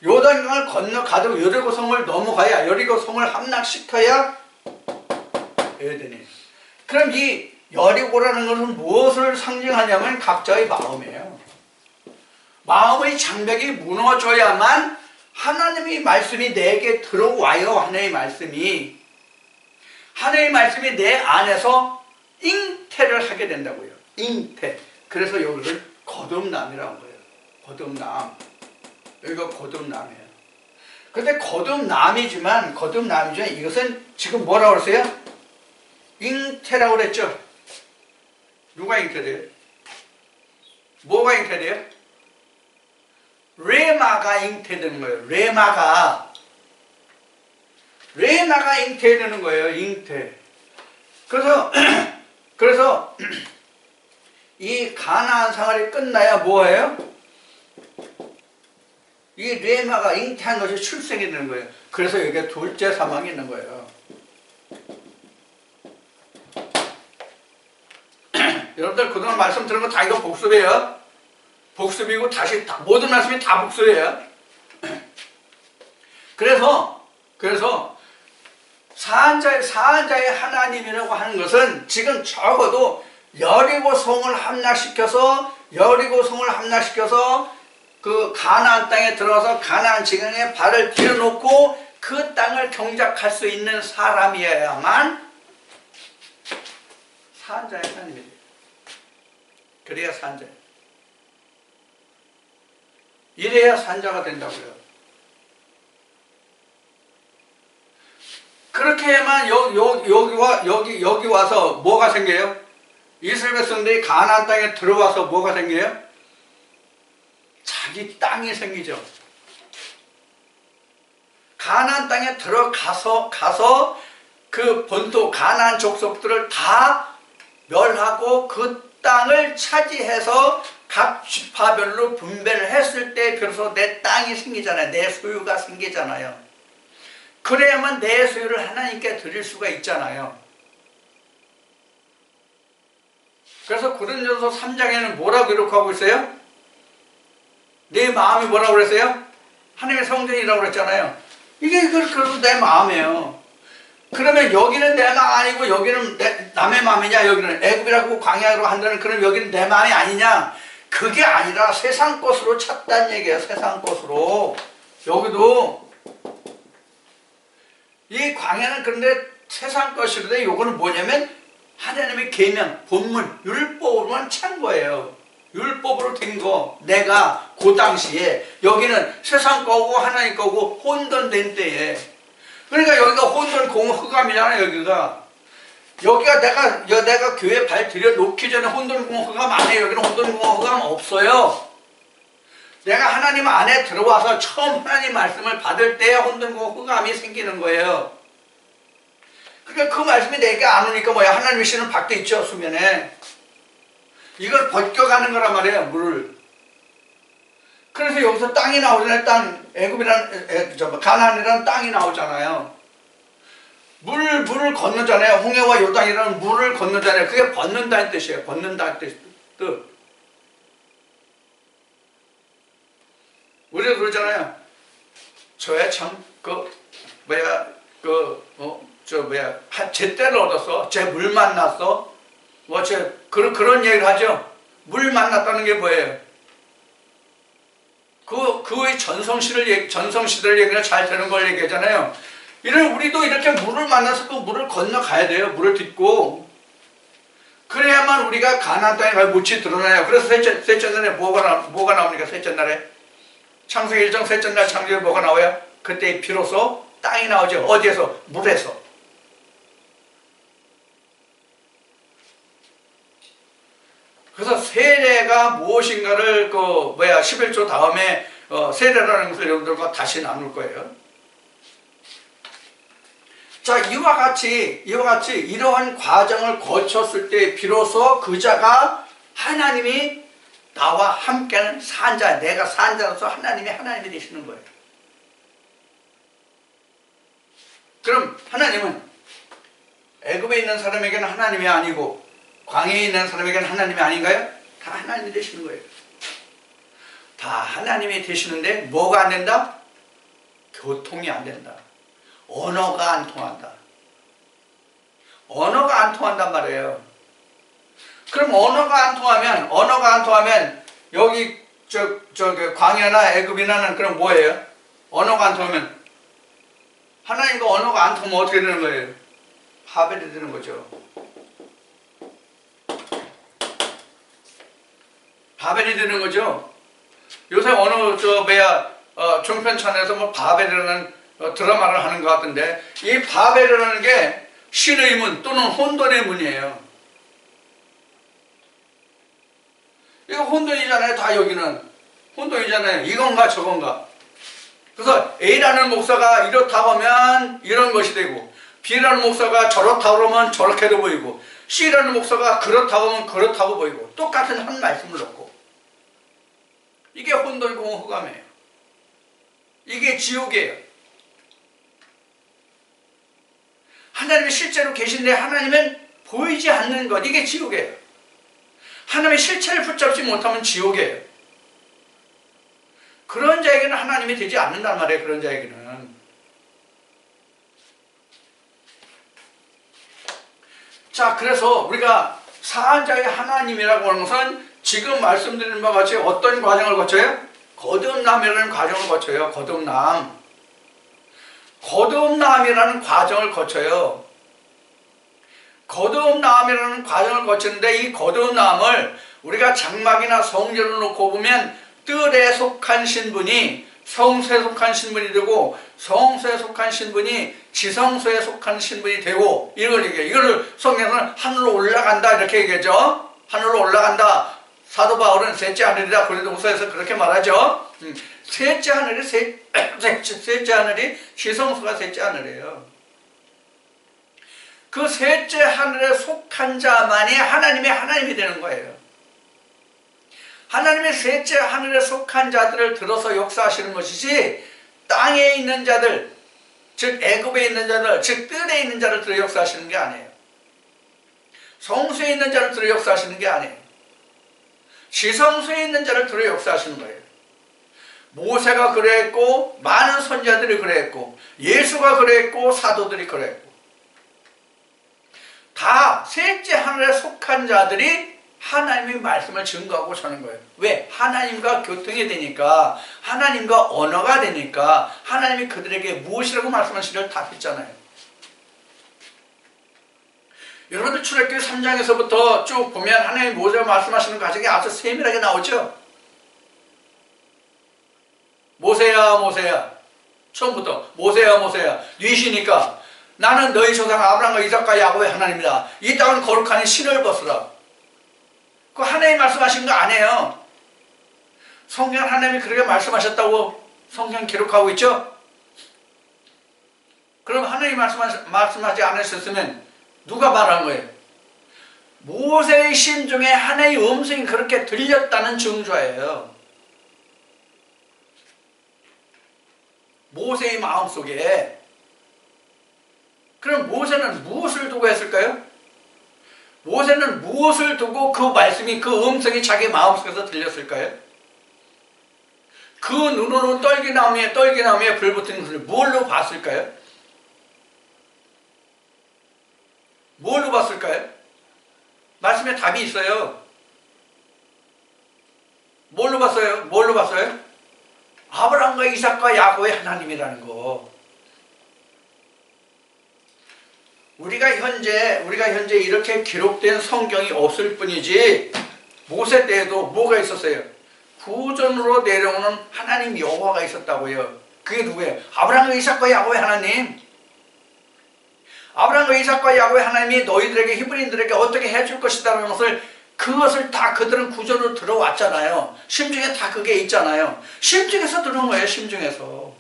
Speaker 1: 요단강을 건너가도 여리고성을 넘어가야 여리고성을 함락시켜야 에덴이에요. 그럼 이 여리고라는 것은 무엇을 상징하냐면 각자의 마음이에요. 마음의 장벽이 무너져야만 하나님의 말씀이 내게 들어와요. 하나님의 말씀이 내 안에서 잉태를 하게 된다고요. 잉태. 그래서 여기를 거듭남이라고 해요. 거듭남. 여기가 거듭남이에요. 근데 거듭남이지만 이것은 지금 뭐라고 그랬어요? 잉태라고 그랬죠? 누가 잉태돼요? 뭐가 잉태돼요? 레마가 잉태되는 거예요. 레마가 잉태되는 거예요. 잉태. 그래서 이 가나안 생활이 끝나야 뭐예요? 이 레마가 잉태한 것이 출생이 되는 거예요. 그래서 여기에 둘째 사망이 있는 거예요. 여러분들 그동안 말씀 들은 거 다 이거 복습이에요. 복습이고 다시 모든 말씀이 다 복습이에요. 그래서 사한자의 하나님이라고 하는 것은 지금 적어도 여리고성을 함락시켜서 그 가나안 땅에 들어가서 가나안 지경에 발을 들여놓고 그 땅을 경작할 수 있는 사람이어야만 사한자의 하나님이 돼요. 그래야 산자예요. 이래야 산자가 된다고요. 그렇게 해야만 여기 와서 뭐가 생겨요? 이스라엘 백성들이 가나안 땅에 들어와서 뭐가 생겨요? 자기 땅이 생기죠. 가나안 땅에 들어가서 그 본토 가나안 족속들을 다 멸하고 그 땅을 차지해서 각 지파별로 분배를 했을 때 비로소 내 땅이 생기잖아요. 내 소유가 생기잖아요. 그래야만 내 소유를 하나님께 드릴 수가 있잖아요. 그래서 고린도서 3장에는 뭐라고 기록하고 있어요? 내 마음이 뭐라고 그랬어요? 하나님의 성전이라고 그랬잖아요. 이게 그래도 내 마음이에요. 그러면 여기는 내 마음 아니고 여기는 남의 마음이냐? 여기는 애굽이라고 광야로 한다는 그럼 여기는 내 마음이 아니냐? 그게 아니라 세상 것으로 찾다는 얘기예요. 세상 것으로. 여기도 이 광야는 그런데 세상 것이런데 요거는 뭐냐면 하나님의 계명, 본문, 율법으로만 찬 거예요. 율법으로 된 거. 내가 그 당시에 여기는 세상 거고 하나님 거고 혼돈된 때에 그러니까 여기가 혼돈 공허 흑암이잖아요. 여기가 내가 교회 발 들여놓기 전에 혼돈 공허 흑암 안 해요. 여기는 혼돈 공허 흑암 없어요. 내가 하나님 안에 들어와서 처음 하나님 말씀을 받을 때 혼돈 공허 흑암이 생기는 거예요. 그러니까 그 말씀이 내게 안 오니까 뭐야? 하나님의 신은 밖에 있죠. 수면에. 이걸 벗겨가는 거란 말이에요. 물을. 그래서 여기서 땅이 나오잖아요. 땅. 가나안이라는 땅이 나오잖아요. 물을 건너잖아요. 홍해와 요단이라는 물을 건너잖아요. 그게 벗는다는 뜻이에요. 벗는다는 뜻. 우리가 그러잖아요. 저야 참, 제때를 얻었어. 제 물 만났어. 그런 얘기를 하죠. 물 만났다는 게 뭐예요? 그의 전성시대를 얘기가 잘 되는 걸 얘기하잖아요. 우리도 이렇게 물을 만나서 그 물을 건너가야 돼요. 물을 딛고. 그래야만 우리가 가나안 땅에 갈 못이 드러나요. 그래서 셋째 날에 뭐가 나옵니까? 셋째 날에. 창세기 1장 셋째 날 창조에 뭐가 나와요? 그때 비로소 땅이 나오죠. 어디에서? 물에서. 그래서 세례가 무엇인가를 11조 다음에 세례라는 것을 여러분들과 다시 나눌 거예요. 자, 이와 같이 이러한 과정을 거쳤을 때 비로소 그 자가 하나님이 나와 함께하는 산자, 내가 산자로서 하나님이 되시는 거예요. 그럼 하나님은 애굽에 있는 사람에게는 하나님이 아니고 광야에 있는 사람에게는 하나님이 아닌가요? 다 하나님이 되시는 거예요. 다 하나님이 되시는데 뭐가 안 된다? 교통이 안 된다. 언어가 안 통한다. 언어가 안 통한단 말이에요. 그럼 언어가 안 통하면 여기 광야나 애굽이나는 그럼 뭐예요? 언어가 안 통하면 하나님과 언어가 안 통하면 어떻게 되는 거예요? 파벨이 되는 거죠. 바벨이 되는 거죠. 요새 어느 종편찬에서 뭐 바벨이라는 드라마를 하는 것 같은데, 이 바벨이라는 게 신의 문 또는 혼돈의 문이에요. 이거 혼돈이잖아요. 다 여기는 혼돈이잖아요. 이건가 저건가. 그래서 A라는 목사가 이렇다고 하면 이런 것이 되고, B라는 목사가 저렇다고 그러면 저렇게도 보이고, C라는 목사가 그렇다고 하면 그렇다고 보이고, 똑같은 한 말씀을 놓고. 이게 혼돈이고 흑암이에요. 이게 지옥이에요. 하나님이 실제로 계신데 하나님은 보이지 않는 것, 이게 지옥이에요. 하나님의 실체를 붙잡지 못하면 지옥이에요. 그런 자에게는 하나님이 되지 않는단 말이에요. 그런 자에게는. 자, 그래서 우리가 사한자의 하나님이라고 하는 것은 지금 말씀드린 바와 같이 어떤 과정을 거쳐요? 거듭남이라는 과정을 거쳐요. 거듭남이라는 과정을 거쳐요. 거듭남이라는 과정을 거치는데, 이 거듭남을 우리가 장막이나 성전을 놓고 보면 뜰에 속한 신분이 성소에 속한 신분이 되고, 성소에 속한 신분이 지성소에 속한 신분이 되고, 이걸 얘기해요. 이걸 성경에서는 하늘로 올라간다 이렇게 얘기하죠. 하늘로 올라간다. 사도 바울은 셋째 하늘이다 고린도후서에서 그렇게 말하죠. 셋째 하늘이 지성소가 셋째 하늘이에요. 그 셋째 하늘에 속한 자만이 하나님이 되는 거예요. 하나님의 셋째 하늘에 속한 자들을 들어서 역사하시는 것이지, 땅에 있는 자들, 즉 애굽에 있는 자들, 즉 뜰에 있는 자를 들어 역사하시는 게 아니에요. 성소에 있는 자를 들어 역사하시는 게 아니에요. 지성소에 있는 자를 들어 역사하시는 거예요. 모세가 그랬고, 많은 선지자들이 그랬고, 예수가 그랬고, 사도들이 그랬고, 다 셋째 하늘에 속한 자들이 하나님의 말씀을 증거하고 사는 거예요. 왜? 하나님과 교통이 되니까, 하나님과 언어가 되니까, 하나님이 그들에게 무엇이라고 말씀하시는지를 다 듣잖아요. 여러분들 출애굽기 3장에서부터 쭉 보면 하나님이 모세가 말씀하시는 과정이 아주 세밀하게 나오죠. 모세야 모세야, 처음부터 모세야 모세야, 뉘시니까 나는 너희 조상 아브라함과 이삭과 야곱의 하나님이다. 이 땅은 거룩하니 신을 벗으라. 그 하나님이 말씀하신 거 아니에요. 성경 하나님이 그렇게 말씀하셨다고 성경 기록하고 있죠. 그럼 하나님이 말씀하지 않으셨으면 누가 말한 거예요? 모세의 심중에 하나님의 음성이 그렇게 들렸다는 증거예요. 모세의 마음속에. 그럼 모세는 무엇을 두고 했을까요? 모세는 무엇을 두고 그 말씀이, 그 음성이 자기 마음속에서 들렸을까요? 그 눈으로 떨기나무에 불 붙은 것을 뭘로 봤을까요? 뭘로 봤을까요? 말씀에 답이 있어요. 뭘로 봤어요? 뭘로 봤어요? 아브라함과 이삭과 야곱의 하나님이라는 거. 우리가 현재 이렇게 기록된 성경이 없을 뿐이지 모세 때에도 뭐가 있었어요? 구전으로 내려오는 하나님 여호와가 있었다고요. 그게 누구예요? 아브라함과 이삭과 야곱의 하나님. 아브라함과 이삭과 야곱의 하나님이 너희들에게 히브리인들에게 어떻게 해줄 것이다라는 것을 그것을 다 그들은 구전으로 들어왔잖아요. 심중에 다 그게 있잖아요. 심중에서 들은 거예요. 심중에서.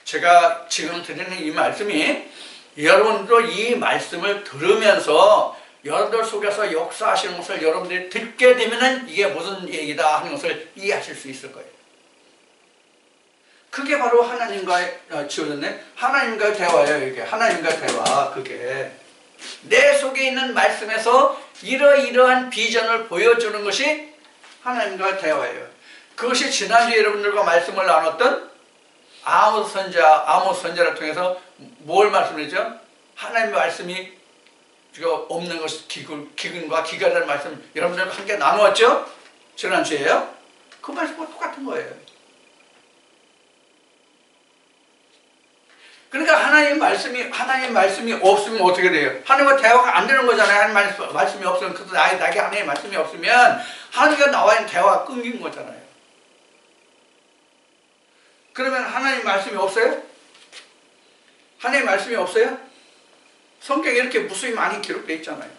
Speaker 1: 제가 지금 드리는 이 말씀이 여러분도 이 말씀을 들으면서 여러분들 속에서 역사하시는 것을 여러분들이 듣게 되면은 이게 무슨 얘기다 하는 것을 이해하실 수 있을 거예요. 그게 바로 하나님과의 지어졌네. 하나님과의 대화예요. 이게 하나님과의 대화. 그게 내 속에 있는 말씀에서 이러이러한 비전을 보여주는 것이 하나님과의 대화예요. 그것이 지난주에 여러분들과 말씀을 나눴던 아모스 선지자를 통해서 뭘 말씀했죠? 하나님의 말씀이 없는 것이 기근과 기가라는 말씀 여러분들과 함께 나누었죠? 지난주에요. 그 말씀과 똑같은 거예요. 그러니까 하나님 말씀이 없으면 어떻게 돼요? 하나님과 대화가 안 되는 거잖아요. 하나님 말씀이 없으면, 그래서 나에게 하나님의 말씀이 없으면 하나님과 나와의 대화가 끊긴 거잖아요. 그러면 하나님 말씀이 없어요? 하나님 말씀이 없어요? 성경에 이렇게 무수히 많이 기록되어 있잖아요.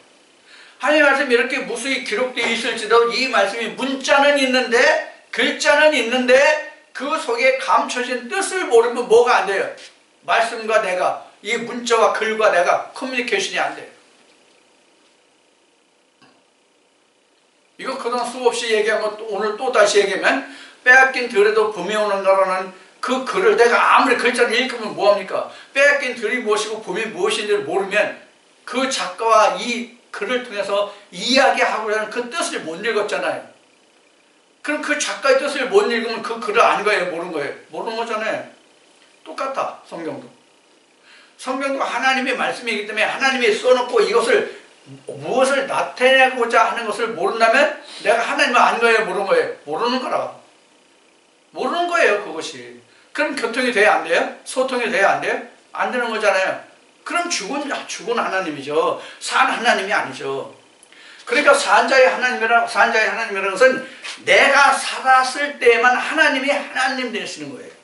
Speaker 1: 하나님 말씀이 이렇게 무수히 기록되어 있을지도 이 말씀이 문자는 있는데, 글자는 있는데 그 속에 감춰진 뜻을 모르면 뭐가 안 돼요? 말씀과 내가, 이 문자와 글과 내가 커뮤니케이션이 안 돼요. 이거 그동안 수없이 얘기하고 오늘 또 다시 얘기하면 빼앗긴 들에도 봄이 오는가라는 그 글을 내가 아무리 글자를 읽으면 뭐합니까? 빼앗긴 들이 무엇이고 봄이 무엇인지를 모르면 그 작가와 이 글을 통해서 이야기하고 하는 그 뜻을 못 읽었잖아요. 그럼 그 작가의 뜻을 못 읽으면 그 글을 안 거예요? 모르는 거예요? 모르는 거잖아요. 똑같다. 성경도 하나님의 말씀이기 때문에 하나님이 써놓고 이것을 무엇을 나타내고자 하는 것을 모른다면 내가 하나님을 안 거예요? 모르는 거예요? 모르는 거라. 모르는 거예요. 그것이. 그럼 교통이 돼야 안 돼요? 소통이 돼야 안 돼요? 안 되는 거잖아요. 그럼 죽은 하나님이죠. 산 하나님이 아니죠. 그러니까 산자의 하나님이라는 것은 내가 살았을 때만 하나님이 하나님 되시는 거예요.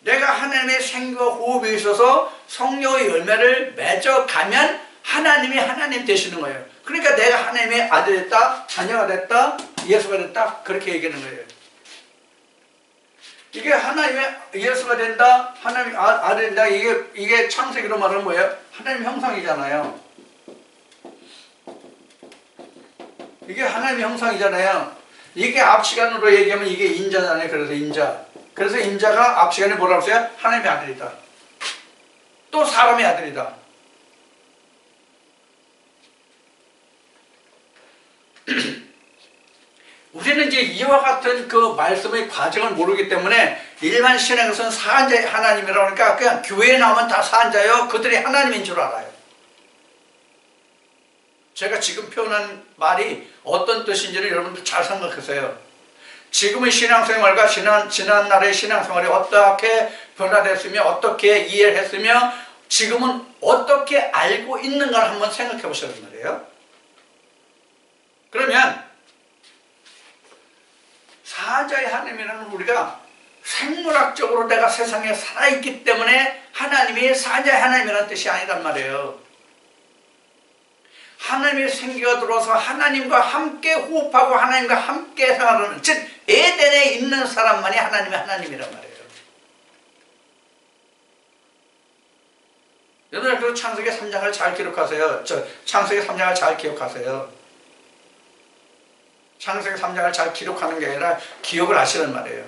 Speaker 1: 내가 하나님의 생과 호흡이 있어서 성령의 열매를 맺어가면 하나님이 하나님 되시는 거예요. 그러니까 내가 하나님의 아들이 됐다, 자녀가 됐다, 예수가 됐다, 그렇게 얘기하는 거예요. 이게 하나님의 예수가 된다, 하나님의 아들이 된다, 이게 창세기로 말하는 뭐예요? 하나님 형상이잖아요. 이게 하나님의 형상이잖아요. 이게 앞 시간으로 얘기하면 이게 인자잖아요. 그래서 인자. 그래서 인자가 앞 시간에 뭐라고 했어요? 하나님의 아들이다. 또 사람의 아들이다. 우리는 이제 이와 같은 그 말씀의 과정을 모르기 때문에 일반 신앙에서는 사한자의 하나님이라고 하니까 그냥 교회에 나오면 다 사한자예요. 그들이 하나님인 줄 알아요. 제가 지금 표현한 말이 어떤 뜻인지를 여러분들 잘 생각하세요. 지금의 신앙생활과 지난날의 신앙생활이 어떻게 변화됐으며 어떻게 이해를 했으며 지금은 어떻게 알고 있는가를 한번 생각해 보시란 말이에요. 그러면 사자의 하나님이라는 우리가 생물학적으로 내가 세상에 살아있기 때문에 하나님이 사자의 하나님이라는 뜻이 아니란 말이에요. 하나님의 생기가 들어와서 하나님과 함께 호흡하고 하나님과 함께 생활하는, 즉 에덴에 있는 사람만이 하나님이란 말이에요. 여러분 그 창세기 3장을 잘 기록하세요. 창세기 3장을 잘 기억하세요. 창세기 3장을 잘 기록하는 게 아니라 기억을 하시란 말이에요.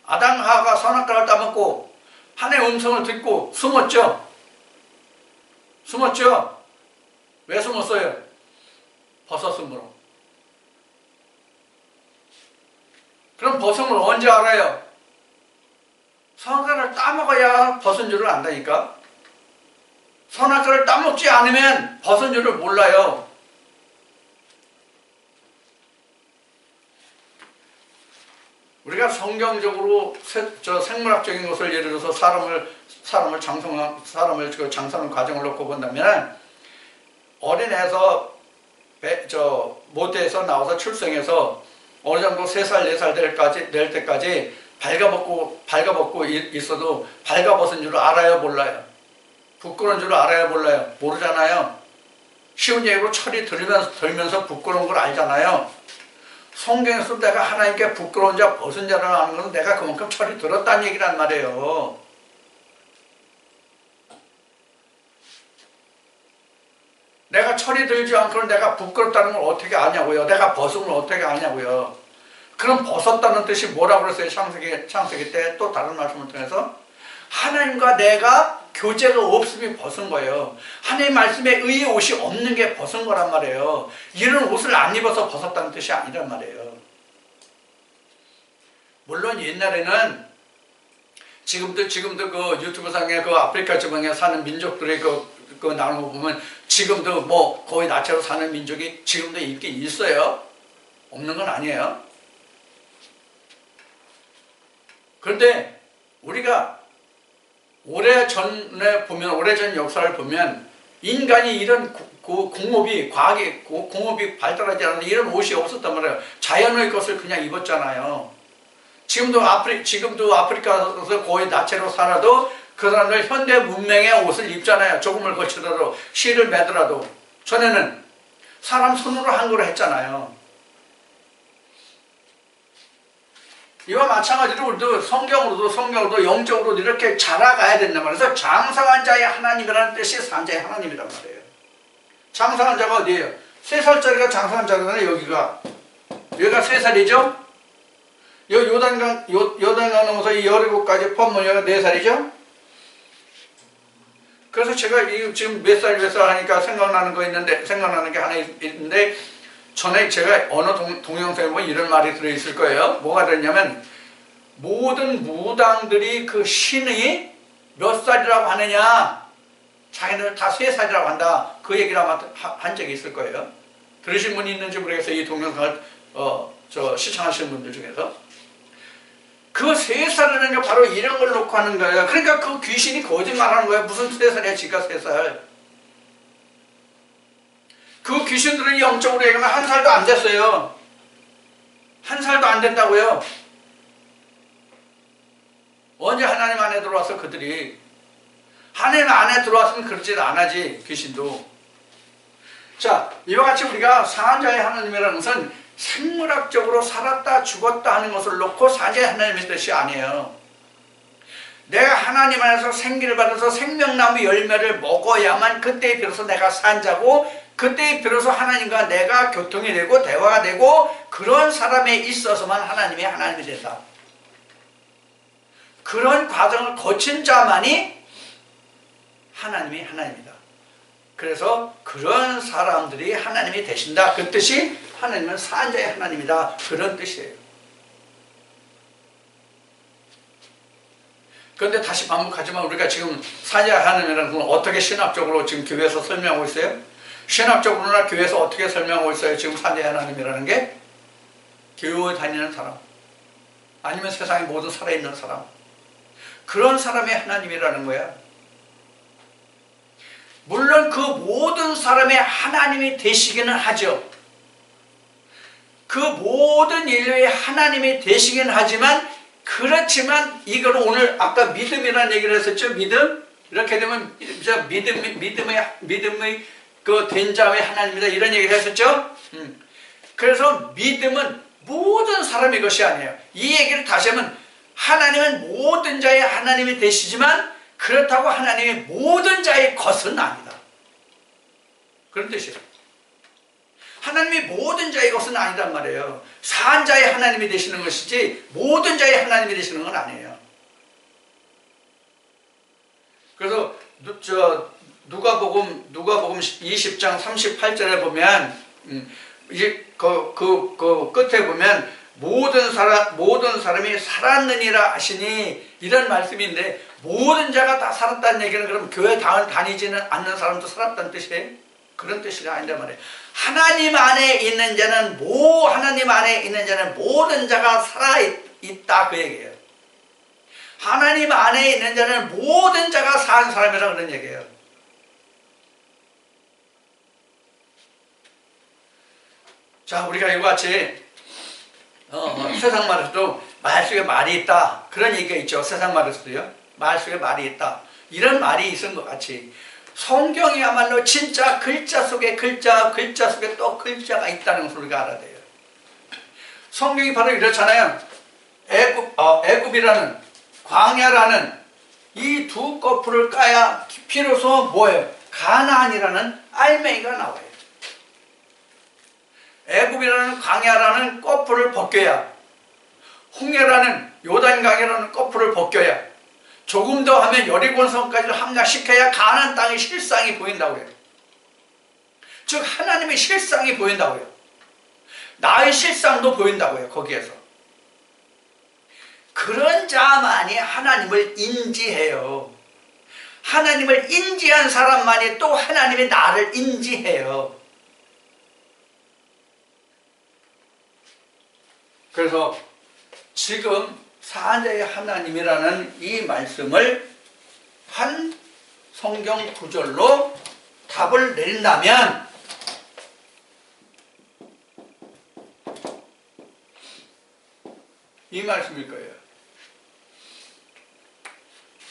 Speaker 1: 아담 하와가 선악과를 따먹고 하나님의 음성을 듣고 숨었죠. 왜 숨었어요? 벗었으므로. 그럼 벗은 걸 언제 알아요? 선악과를 따먹어야 벗은 줄을 안다니까. 선악과를 따먹지 않으면 벗은 줄을 몰라요. 우리가 성경적으로 생물학적인 것을 예를 들어서 사람을 장성하는 과정을 놓고 본다면, 어린애에서 모태에서 나와서 출생해서 어느 정도 3살, 4살 될 때까지 발가벗고 있어도 발가벗은 줄 알아요, 몰라요? 부끄러운 줄 알아요, 몰라요? 모르잖아요. 쉬운 얘기로 철이 들면서 부끄러운 걸 알잖아요. 성경에서 내가 하나님께 부끄러운 자, 벗은 자를 아는 것은 내가 그만큼 철이 들었다는 얘기란 말이에요. 내가 철이 들지 않고는 내가 부끄럽다는 걸 어떻게 아냐고요? 내가 벗은 걸 어떻게 아냐고요? 그럼 벗었다는 뜻이 뭐라고 그랬어요? 창세기 때 또 다른 말씀을 통해서 하나님과 내가 교제가 없음이 벗은 거예요. 하나님 말씀에 의의 옷이 없는 게 벗은 거란 말이에요. 이런 옷을 안 입어서 벗었다는 뜻이 아니란 말이에요. 물론 옛날에는 지금도 그 유튜브상에 그 아프리카 지방에 사는 민족들의 그 나오는 거 보면 지금도 뭐 거의 나체로 사는 민족이 지금도 있긴 있어요. 없는 건 아니에요. 그런데 우리가 오래전 역사를 보면 인간이 이런 과학의 공업이 발달하지 않았는데 이런 옷이 없었단 말이에요. 자연의 것을 그냥 입었잖아요. 지금도 아프리카에서 거의 나체로 살아도 그 사람들 현대 문명의 옷을 입잖아요. 조금을 거치더라도, 실을 매더라도. 전에는 사람 손으로 한 거로 했잖아요. 이와 마찬가지로 우리도 성경으로도 영적으로도 이렇게 자라가야 된단 말이에요. 그래서 장성한 자의 하나님이라는 뜻이 산자의 하나님이란 말이에요. 장성한 자가 어디예요? 3살짜리가 장성한 자잖아요. 여기가 3살이죠? 요단강 넘어서 17가지 포함문제가 4살이죠? 그래서 제가 지금 몇 살 하니까 생각나는 게 하나 있는데, 전에 제가 어느 동영상에 보면 이런 말이 들어있을 거예요. 뭐가 들었냐면, 모든 무당들이 그 신이 몇 살이라고 하느냐, 자기는 다 3살이라고 한다. 그 얘기를 아마 한 적이 있을 거예요. 들으신 분이 있는지 모르겠어요. 이 동영상을 시청하시는 분들 중에서. 그 3살이라는 게 바로 이런 걸 놓고 하는 거예요. 그러니까 그 귀신이 거짓말하는 거예요. 무슨 3살이야, 지가 3살. 그 귀신들은 영적으로 얘기하면 1살도 안 됐어요. 1살도 안 됐다고요. 언제 하나님 안에 들어와서 그들이. 하나님 안에 들어왔으면 그러지 않아지, 귀신도. 자, 이와 같이 우리가 산자의 하나님이라는 것은 생물학적으로 살았다 죽었다 하는 것을 놓고 산자의 하나님의 뜻이 아니에요. 내가 하나님 안에서 생기를 받아서 생명나무 열매를 먹어야만 그때에 비로소 내가 산자고, 그때에 비로소 하나님과 내가 교통이 되고 대화가 되고, 그런 사람에 있어서만 하나님이 하나님이 된다. 그런 과정을 거친 자만이 하나님이 하나님이다. 그래서 그런 사람들이 하나님이 되신다. 그 뜻이 하나님은 산자의 하나님이다. 그런 뜻이에요. 그런데 다시 반복하지만 우리가 지금 산자의 하나님이라는 건 어떻게 신학적으로 지금 교회에서 설명하고 있어요? 신학적으로나 교회에서 어떻게 설명하고 있어요? 지금 산자의 하나님이라는 게? 교회 다니는 사람, 아니면 세상에 모두 살아있는 사람, 그런 사람의 하나님이라는 거야. 물론 그 모든 사람의 하나님이 되시기는 하죠. 그 모든 인류의 하나님이 되시긴 하지만, 그렇지만 이거는 오늘 아까 믿음이라는 얘기를 했었죠. 믿음? 이렇게 되면 믿음의 그 된 자의 하나님이다, 이런 얘기를 했었죠. 그래서 믿음은 모든 사람의 것이 아니에요. 이 얘기를 다시 하면, 하나님은 모든 자의 하나님이 되시지만 그렇다고 하나님이 모든 자의 것은 아니다. 그런 뜻이에요. 하나님이 모든 자의 것은 아니란 말이에요. 산 자의 하나님이 되시는 것이지 모든 자의 하나님이 되시는 건 아니에요. 그래서 누가복음 20장 38절에 보면 그 끝에 보면 모든 사람이 살았느니라 하시니 이런 말씀인데, 모든 자가 다 살았다는 얘기는 그럼 교회 다니지는 않는 사람도 살았다는 뜻이에요? 그런 뜻이 아닌데 말이에요. 하나님 안에 있는 자는 모든 자가 살아있다 그 얘기예요. 하나님 안에 있는 자는 모든 자가 산 사람이라 그런 얘기예요. 자, 우리가 이와 같이 세상 말에서도 말 속에 말이 있다 그런 얘기가 있죠. 세상 말에서도요, 말 속에 말이 있다 이런 말이 있은 것 같이 성경이야말로 진짜 글자 속에 글자 속에 또 글자가 있다는 것을 우리가 알아야 돼요. 성경이 바로 이렇잖아요. 애굽이라는 광야라는 이 두 거풀을 까야 비로소 뭐예요? 가나안이라는 알맹이가 나와요. 애굽이라는 광야라는 거풀을 벗겨야, 홍해라는 요단강이라는 거풀을 벗겨야, 조금 더 하면 여리고성까지 함락시켜야 가나안 땅의 실상이 보인다고요. 즉 하나님의 실상이 보인다고요. 나의 실상도 보인다고요. 거기에서 그런 자만이 하나님을 인지해요. 하나님을 인지한 사람만이 또 하나님의 나를 인지해요. 그래서 지금 사자의 하나님이라는 이 말씀을 한 성경 구절로 답을 내린다면, 이 말씀일 거예요.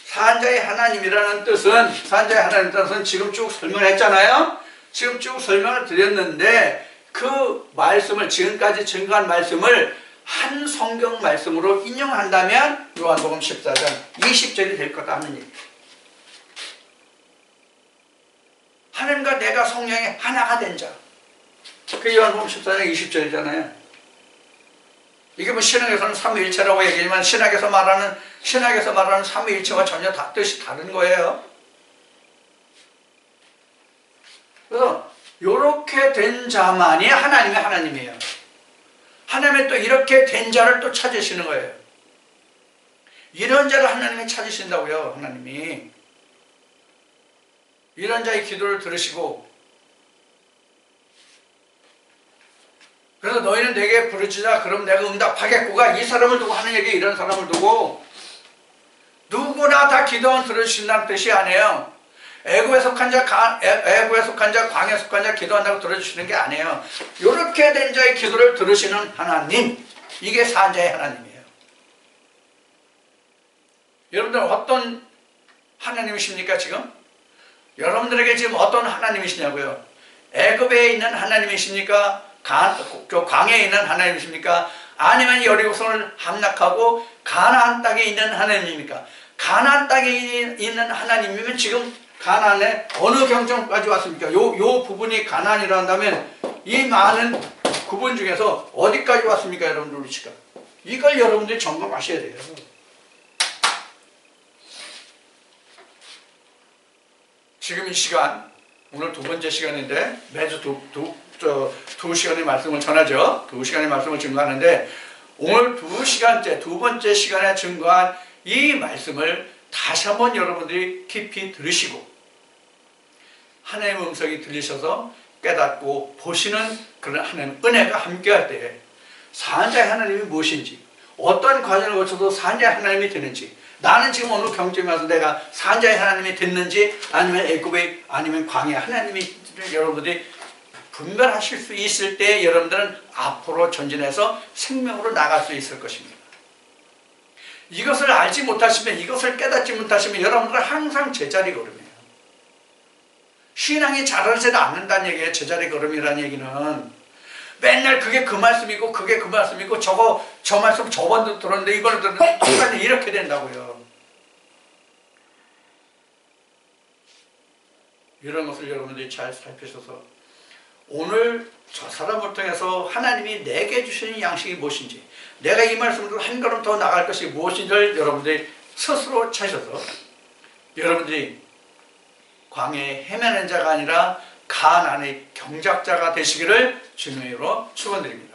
Speaker 1: 산자의 하나님이라는 뜻은 지금 쭉 설명했잖아요. 지금 쭉 설명을 드렸는데 그 말씀을, 지금까지 증거한 말씀을 한 성경 말씀으로 인용한다면 요한복음 14장 20절이 될 거다 하는 얘기. 하나님과 내가 성령의 하나가 된 자. 그 요한복음 14장 20절이잖아요. 이게 뭐 신학에서는 삼위일체라고 얘기하지만 신학에서 말하는 삼위일체와 전혀 뜻이 다른 거예요. 그래서 이렇게 된 자만이 하나님의 하나님이에요. 하나님은 또 이렇게 된 자를 또 찾으시는 거예요. 이런 자를 하나님이 찾으신다고요. 하나님이 이런 자의 기도를 들으시고, 그래서 너희는 내게 부르짖으라 그럼 내가 응답하겠구가 이 사람을 두고 하는 얘기, 이런 사람을 두고 누구나 다 기도하면 들어주신다는 뜻이 아니에요. 애굽에 속한 자, 광야에 속한 자 기도한다고 들어주시는 게 아니에요. 이렇게 된 자의 기도를 들으시는 하나님, 이게 산자의 하나님이에요. 여러분들 어떤 하나님이십니까 지금? 여러분들에게 지금 어떤 하나님이시냐고요? 애굽에 있는 하나님이십니까? 광야에 있는 하나님이십니까? 아니면 여리고성을 함락하고 가나안 땅에 있는 하나님입니까? 가나안 땅에 있는 하나님이면 지금 가나안에 어느 경정까지 왔습니까? 요 부분이 가나안이라 한다면 이 많은 구분 중에서 어디까지 왔습니까? 여러분들 위치가. 이걸 여러분들이 점검하셔야 돼요. 지금 이 시간, 오늘 두 번째 시간인데 매주 두 시간의 말씀을 전하죠. 2시간의 말씀을 증거하는데 오늘 2시간째, 두 번째 시간에 증거한 이 말씀을 다시 한번 여러분들이 깊이 들으시고 하나님의 음성이 들리셔서 깨닫고 보시는 그런 하나님의 은혜가 함께할 때에 산자의 하나님이 무엇인지, 어떤 과정을 거쳐서 산자의 하나님이 되는지, 나는 지금 어느 경점에 와서 내가 산자의 하나님이 됐는지 아니면 애굽의 아니면 광야의 하나님이 여러분들이 분별하실 수 있을 때 여러분들은 앞으로 전진해서 생명으로 나갈 수 있을 것입니다. 이것을 알지 못하시면, 이것을 깨닫지 못하시면 여러분들은 항상 제자리 걸음이에요. 신앙이 자라지 않는다는 얘기예요. 제자리 걸음이라는 얘기는 맨날 그게 그 말씀이고 그게 그 말씀이고 저 말씀 저번도 들었는데 이번에 들었는데 시간이 이렇게 된다고요. 이런 것을 여러분들이 잘 살피셔서 오늘 저 사람을 통해서 하나님이 내게 주시는 양식이 무엇인지, 내가 이 말씀으로 한 걸음 더 나갈 것이 무엇인지를 여러분들이 스스로 찾으셔서 여러분들이 광야에 헤매는 자가 아니라 가나안의 경작자가 되시기를 주님으로 축원드립니다.